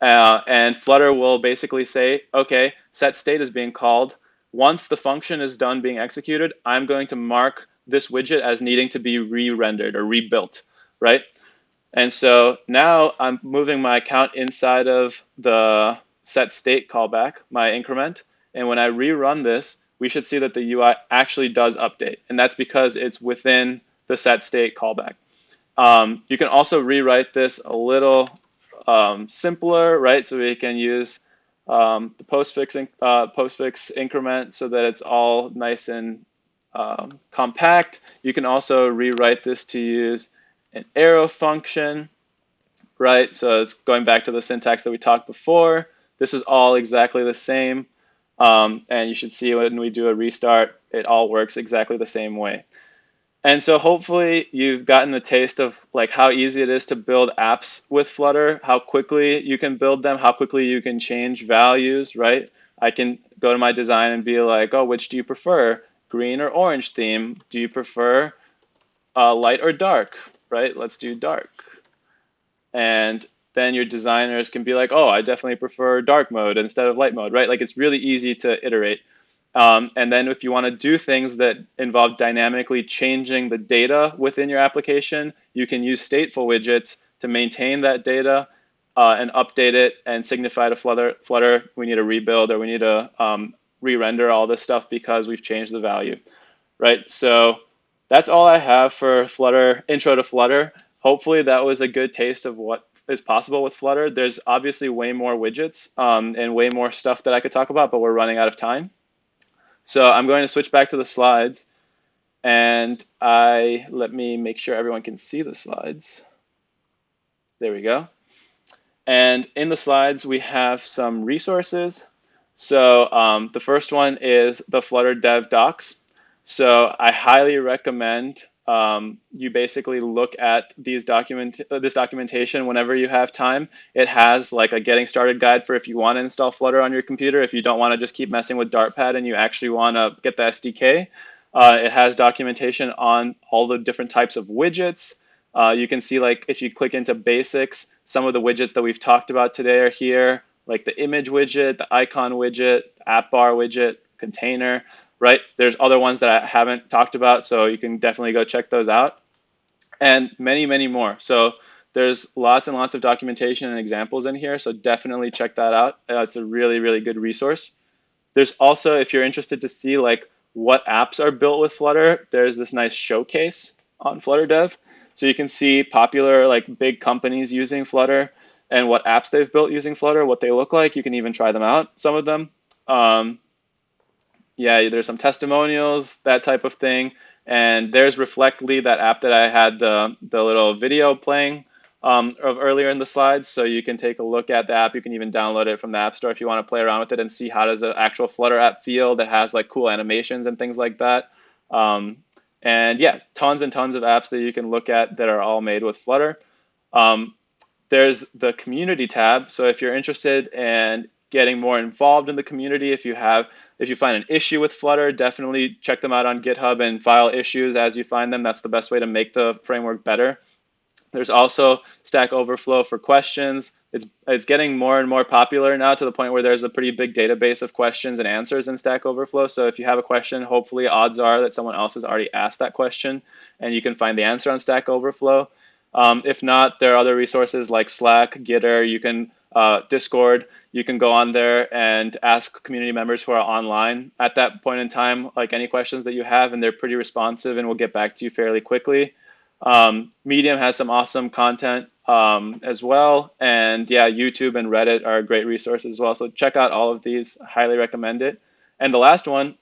and Flutter will basically say, okay, setState is being called. Once the function is done being executed, I'm going to mark this widget as needing to be re-rendered or rebuilt, right? And so now I'm moving my count inside of the setState callback, my increment. And when I rerun this, we should see that the UI actually does update. And that's because it's within the setState callback. You can also rewrite this a little simpler, right? So we can use the postfix increment so that it's all nice and compact. You can also rewrite this to use an arrow function, right? So it's going back to the syntax that we talked before. This is all exactly the same. And you should see when we do a restart, it all works exactly the same way. And so hopefully you've gotten a taste of like how easy it is to build apps with Flutter, how quickly you can build them, how quickly you can change values, right? I can go to my design and be like, oh, which do you prefer? Green or orange theme? Do you prefer light or dark, right? Let's do dark. And then your designers can be like, oh, I definitely prefer dark mode instead of light mode, right? Like it's really easy to iterate. And then if you want to do things that involve dynamically changing the data within your application, you can use stateful widgets to maintain that data and update it and signify to Flutter, we need a rebuild or we need to re-render all this stuff because we've changed the value, right? So that's all I have for Flutter, intro to Flutter. Hopefully that was a good taste of what is possible with Flutter. There's obviously way more widgets and way more stuff that I could talk about, but we're running out of time. So I'm going to switch back to the slides, and let me make sure everyone can see the slides. There we go. And in the slides, we have some resources. So the first one is the Flutter Dev Docs. So I highly recommend you basically look at this documentation whenever you have time. It has like a getting started guide for if you want to install Flutter on your computer, if you don't want to just keep messing with Dartpad and you actually want to get the SDK. It has documentation on all the different types of widgets. You can see like if you click into basics, some of the widgets that we've talked about today are here, like the image widget, the icon widget, app bar widget, container, right? There's other ones that I haven't talked about, so you can definitely go check those out. And many, many more. So there's lots and lots of documentation and examples in here, so definitely check that out. It's a really, really good resource. There's also, if you're interested to see like what apps are built with Flutter, there's this nice showcase on Flutter Dev. So you can see popular like big companies using Flutter and what apps they've built using Flutter, what they look like. You can even try them out, some of them. Yeah, there's some testimonials, that type of thing. And there's Reflectly, that app that I had the little video playing of earlier in the slides. So you can take a look at the app. You can even download it from the App Store if you want to play around with it and see how does an actual Flutter app feel that has like cool animations and things like that. And yeah, tons and tons of apps that you can look at that are all made with Flutter. There's the community tab. So if you're interested in getting more involved in the community, if you find an issue with Flutter, definitely check them out on GitHub and file issues as you find them. That's the best way to make the framework better. There's also Stack Overflow for questions. It's getting more and more popular now to the point where there's a pretty big database of questions and answers in Stack Overflow. So if you have a question, hopefully odds are that someone else has already asked that question and you can find the answer on Stack Overflow. If not, there are other resources like Slack, Gitter. You can Discord. You can go on there and ask community members who are online at that point in time, like any questions that you have, and they're pretty responsive and will get back to you fairly quickly. Medium has some awesome content as well. And yeah, YouTube and Reddit are great resources as well. So check out all of these. Highly recommend it. And the last one,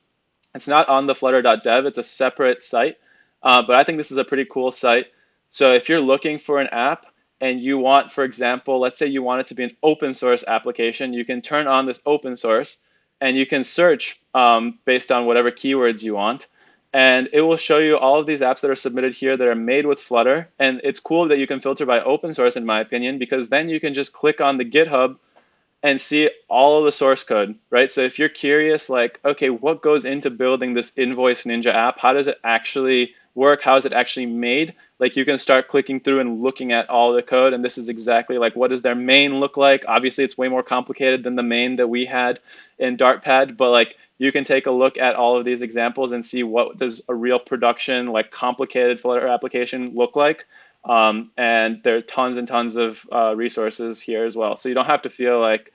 it's not on the flutter.dev. It's a separate site. But I think this is a pretty cool site. So if you're looking for an app and you want, for example, let's say you want it to be an open source application, you can turn on this open source and you can search based on whatever keywords you want. And it will show you all of these apps that are submitted here that are made with Flutter. And it's cool that you can filter by open source, in my opinion, because then you can just click on the GitHub and see all of the source code, right? So if you're curious, like, okay, what goes into building this Invoice Ninja app? How does it actually work? How is it actually made? Like, you can start clicking through and looking at all the code, and this is exactly like, what does their main look like? Obviously, it's way more complicated than the main that we had in Dartpad, but like, you can take a look at all of these examples and see what does a real production, like complicated Flutter application look like. And there are tons and tons of resources here as well. So you don't have to feel like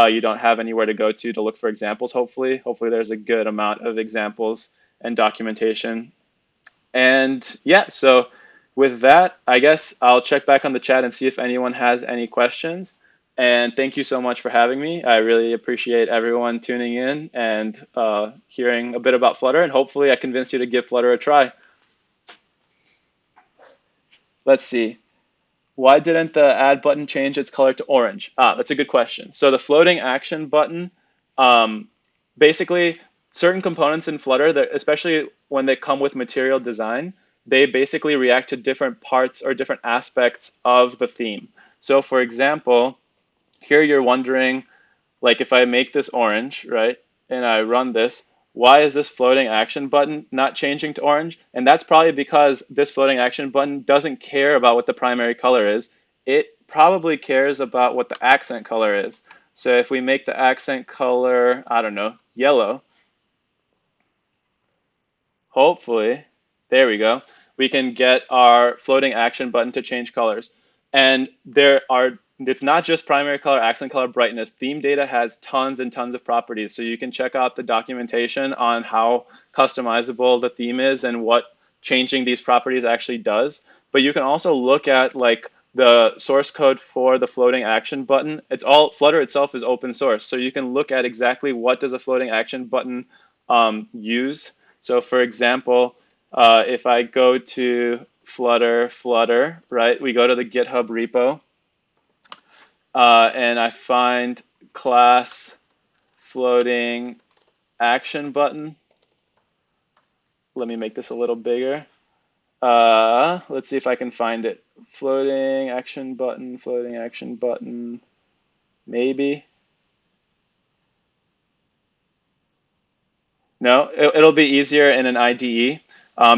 you don't have anywhere to go to look for examples, hopefully. Hopefully there's a good amount of examples and documentation. And yeah, so with that, I guess I'll check back on the chat and see if anyone has any questions. And thank you so much for having me. I really appreciate everyone tuning in and hearing a bit about Flutter. And hopefully I convinced you to give Flutter a try. Let's see. Why didn't the add button change its color to orange? That's a good question. So the floating action button, basically certain components in Flutter, that, especially when they come with material design, they basically react to different parts or different aspects of the theme. So for example, here you're wondering, like if I make this orange, right, and I run this, why is this floating action button not changing to orange? And that's probably because this floating action button doesn't care about what the primary color is. It probably cares about what the accent color is. So if we make the accent color, I don't know, yellow, hopefully, there we go, we can get our floating action button to change colors. And it's not just primary color, accent color, brightness. Theme data has tons and tons of properties. So you can check out the documentation on how customizable the theme is and what changing these properties actually does. But you can also look at like the source code for the floating action button. It's all, Flutter itself is open source. So you can look at exactly what does a floating action button use. So for example, if I go to Flutter, right, we go to the GitHub repo, and I find class floating action button. Let me make this a little bigger. Let's see if I can find it. Floating action button, maybe. No, it'll be easier in an IDE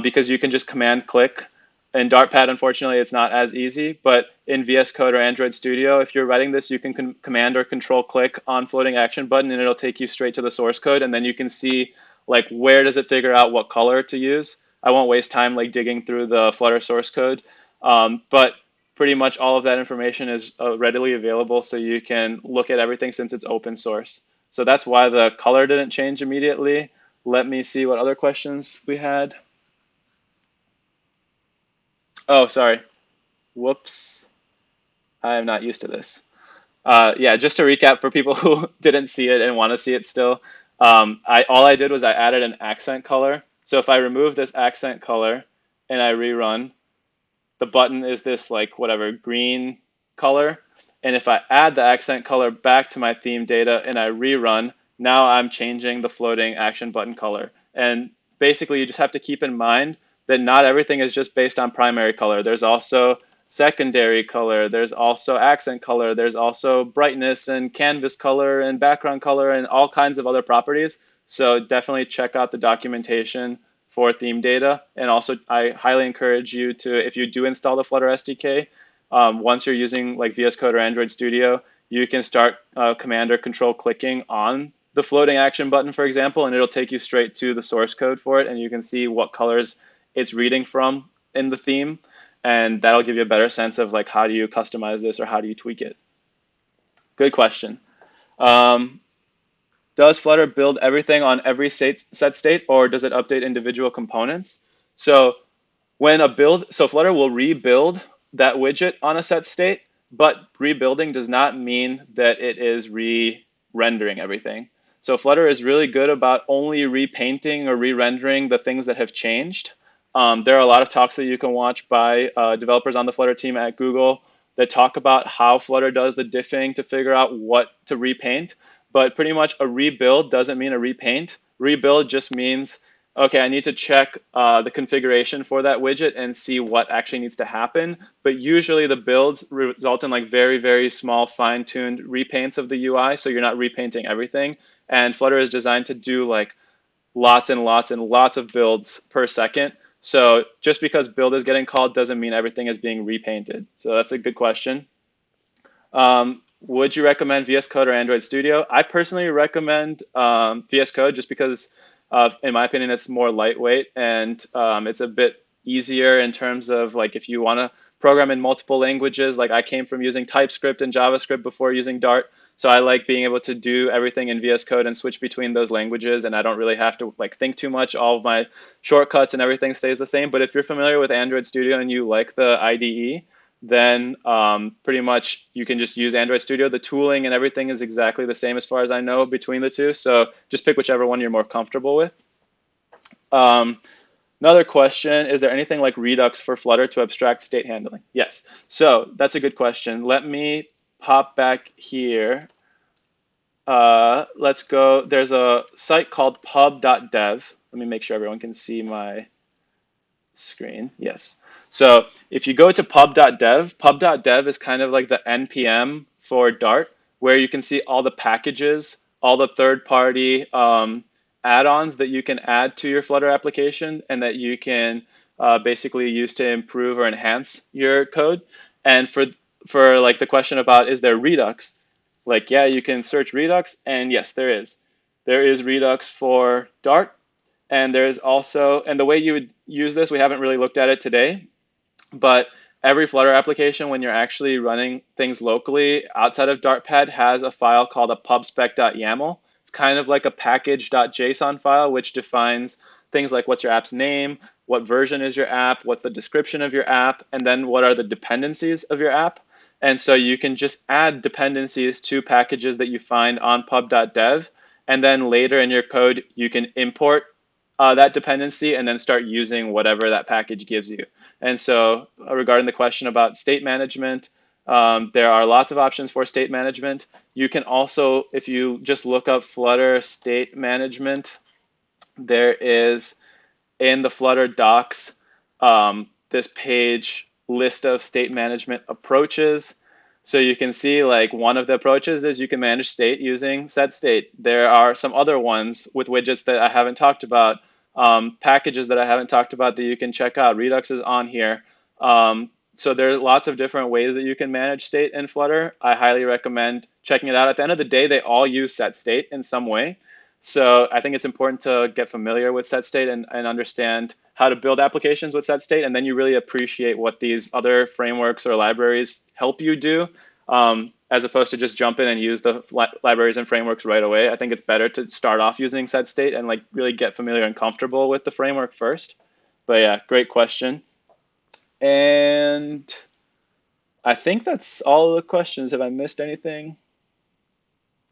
because you can just command click. In Dartpad, unfortunately, it's not as easy, but in VS Code or Android Studio, if you're writing this, you can command or control click on floating action button and it'll take you straight to the source code. And then you can see like, where does it figure out what color to use? I won't waste time like digging through the Flutter source code, but pretty much all of that information is readily available. So you can look at everything since it's open source. So that's why the color didn't change immediately. Let me see what other questions we had. Oh, sorry. Whoops. I am not used to this. Yeah, just to recap for people who didn't see it and want to see it still, all I did was I added an accent color. So if I remove this accent color and I rerun, the button is this like whatever green color. And if I add the accent color back to my theme data and I rerun, now I'm changing the floating action button color. And basically you just have to keep in mind that not everything is just based on primary color. There's also secondary color, there's also accent color, there's also brightness and canvas color and background color and all kinds of other properties. So definitely check out the documentation for theme data. And also I highly encourage you to, if you do install the Flutter SDK, once you're using like VS Code or Android Studio, you can start command or control clicking on the floating action button, for example, and it'll take you straight to the source code for it. And you can see what colors it's reading from in the theme. And that'll give you a better sense of like, how do you customize this or how do you tweak it? Good question. Um, does Flutter build everything on every set state, or does it update individual components? So so Flutter will rebuild that widget on a set state, but rebuilding does not mean that it is re-rendering everything. So Flutter is really good about only repainting or re-rendering the things that have changed. There are a lot of talks that you can watch by developers on the Flutter team at Google that talk about how Flutter does the diffing to figure out what to repaint. But pretty much a rebuild doesn't mean a repaint. Rebuild just means, okay, I need to check the configuration for that widget and see what actually needs to happen. But usually the builds result in like very, very small fine-tuned repaints of the UI, so you're not repainting everything. And Flutter is designed to do like lots and lots and lots of builds per second. So just because build is getting called doesn't mean everything is being repainted. So that's a good question. Would you recommend VS Code or Android Studio? I personally recommend VS Code just because, in my opinion, it's more lightweight and it's a bit easier in terms of like if you want to program in multiple languages. Like I came from using TypeScript and JavaScript before using Dart. So I like being able to do everything in VS Code and switch between those languages, and I don't really have to like think too much. All of my shortcuts and everything stays the same. But if you're familiar with Android Studio and you like the IDE, then pretty much you can just use Android Studio. The tooling and everything is exactly the same as far as I know between the two. So just pick whichever one you're more comfortable with. Um, Another question, is there anything like Redux for Flutter to abstract state handling? Yes. So that's a good question. Let me pop back here. Let's go. There's a site called pub.dev. Let me make sure everyone can see my screen. Yes. So if you go to pub.dev is kind of like the NPM for Dart, where you can see all the packages, all the third-party add-ons that you can add to your Flutter application and that you can basically use to improve or enhance your code. And for like the question about is there Redux, like yeah, you can search Redux, and yes, there is. There is Redux for Dart, and there's also, and the way you would use this, we haven't really looked at it today, but every Flutter application, when you're actually running things locally outside of Dartpad, has a file called a pubspec.yaml. It's kind of like a package.json file, which defines things like what's your app's name, what version is your app, what's the description of your app, and then what are the dependencies of your app. And so you can just add dependencies to packages that you find on pub.dev. And then later in your code, you can import that dependency and then start using whatever that package gives you. And so regarding the question about state management, there are lots of options for state management. You can also, if you just look up Flutter state management, there is in the Flutter docs this page list of state management approaches. So you can see like one of the approaches is you can manage state using set state. There are some other ones with widgets that I haven't talked about, packages that I haven't talked about that you can check out. Redux is on here. So there are lots of different ways that you can manage state in Flutter. I highly recommend checking it out. At the end of the day, they all use set state in some way. So I think it's important to get familiar with set state and understand how to build applications with set state, and then you really appreciate what these other frameworks or libraries help you do, as opposed to just jump in and use the libraries and frameworks right away. I think it's better to start off using set state and like really get familiar and comfortable with the framework first. But yeah, great question. And I think that's all the questions. Have I missed anything?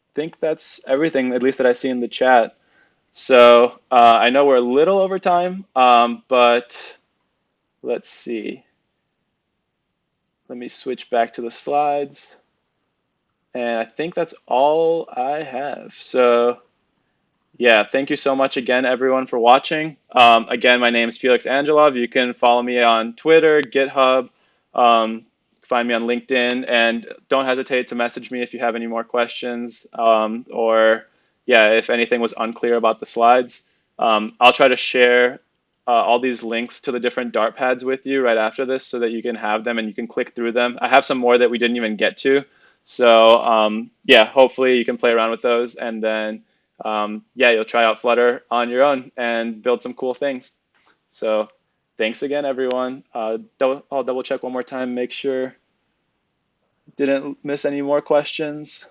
I think that's everything, at least that I see in the chat. So I know we're a little over time, but let's see. Let me switch back to the slides. And I think that's all I have. So yeah, thank you so much again, everyone, for watching. Again, my name is Felix Angelov. You can follow me on Twitter, GitHub, find me on LinkedIn, and don't hesitate to message me if you have any more questions, or yeah, if anything was unclear about the slides. I'll try to share all these links to the different Dart pads with you right after this so that you can have them and you can click through them. I have some more that we didn't even get to. So yeah, hopefully you can play around with those, and then yeah, you'll try out Flutter on your own and build some cool things. So thanks again, everyone. I'll double check one more time, make sure Didn't miss any more questions?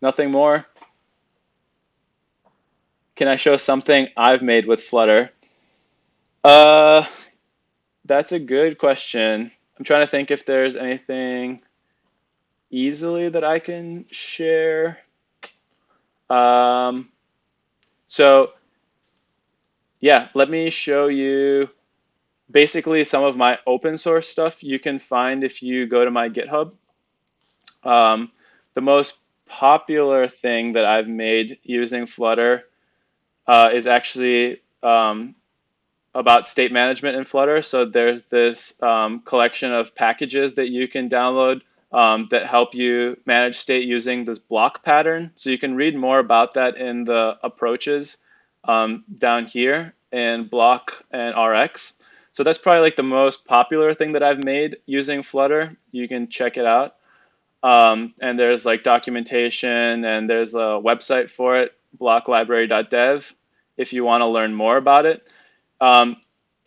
Nothing more? Can I show something I've made with Flutter? Uh, that's a good question. I'm trying to think if there's anything easily that I can share. Um, so yeah, let me show you basically some of my open source stuff you can find if you go to my GitHub. The most popular thing that I've made using Flutter is actually about state management in Flutter. So there's this collection of packages that you can download that help you manage state using this block pattern. So you can read more about that in the approaches down here in block and RX. So that's probably like the most popular thing that I've made using Flutter. You can check it out. And there's like documentation and there's a website for it, blocklibrary.dev, if you want to learn more about it. Um,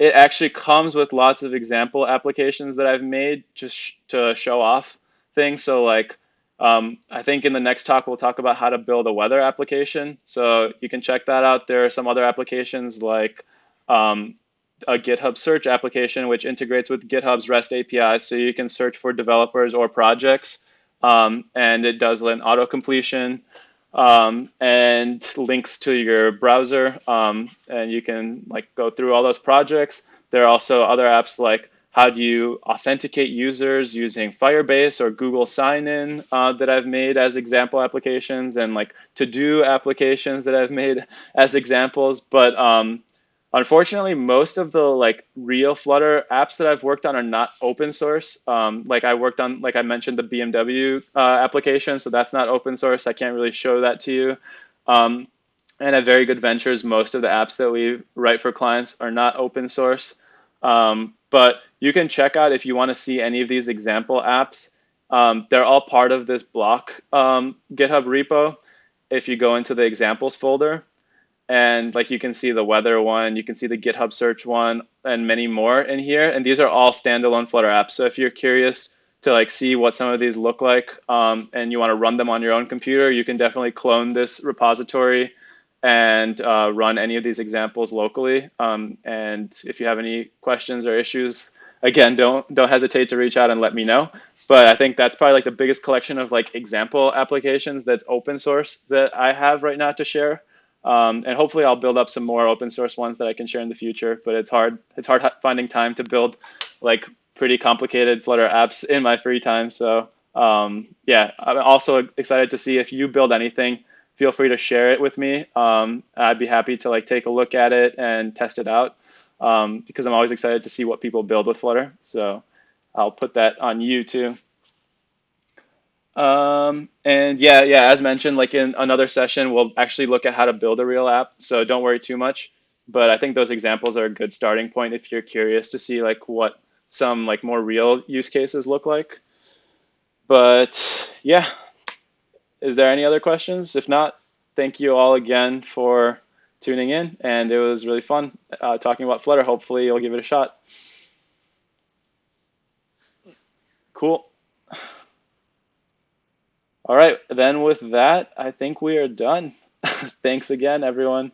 it actually comes with lots of example applications that I've made just to show off things. So like, I think in the next talk, we'll talk about how to build a weather application. So you can check that out. There are some other applications like a GitHub search application, which integrates with GitHub's REST API. So you can search for developers or projects. And it does an auto completion and links to your browser, and you can like go through all those projects. There are also other apps like how do you authenticate users using Firebase or Google Sign-in that I've made as example applications, and like to-do applications that I've made as examples. But unfortunately, most of the like real Flutter apps that I've worked on are not open source. Like I worked on, like I mentioned, the BMW application, so that's not open source. I can't really show that to you. And at Very Good Ventures, most of the apps that we write for clients are not open source. But you can check out if you want to see any of these example apps. They're all part of this block GitHub repo. If you go into the examples folder, and like you can see the weather one, you can see the GitHub search one, and many more in here. And these are all standalone Flutter apps. So if you're curious to like see what some of these look like and you want to run them on your own computer, you can definitely clone this repository and run any of these examples locally. And if you have any questions or issues, again, don't hesitate to reach out and let me know. But I think that's probably like the biggest collection of like example applications that's open source that I have right now to share. And hopefully I'll build up some more open source ones that I can share in the future, but it's hard finding time to build like pretty complicated Flutter apps in my free time. So yeah, I'm also excited to see if you build anything, feel free to share it with me. I'd be happy to like take a look at it and test it out because I'm always excited to see what people build with Flutter. So I'll put that on you too. And yeah, as mentioned, like in another session, we'll actually look at how to build a real app. So don't worry too much. But I think those examples are a good starting point if you're curious to see like what some like more real use cases look like. But yeah, is there any other questions? If not, thank you all again for tuning in. And it was really fun talking about Flutter. Hopefully you'll give it a shot. Cool. All right, then with that, I think we are done. Thanks again, everyone.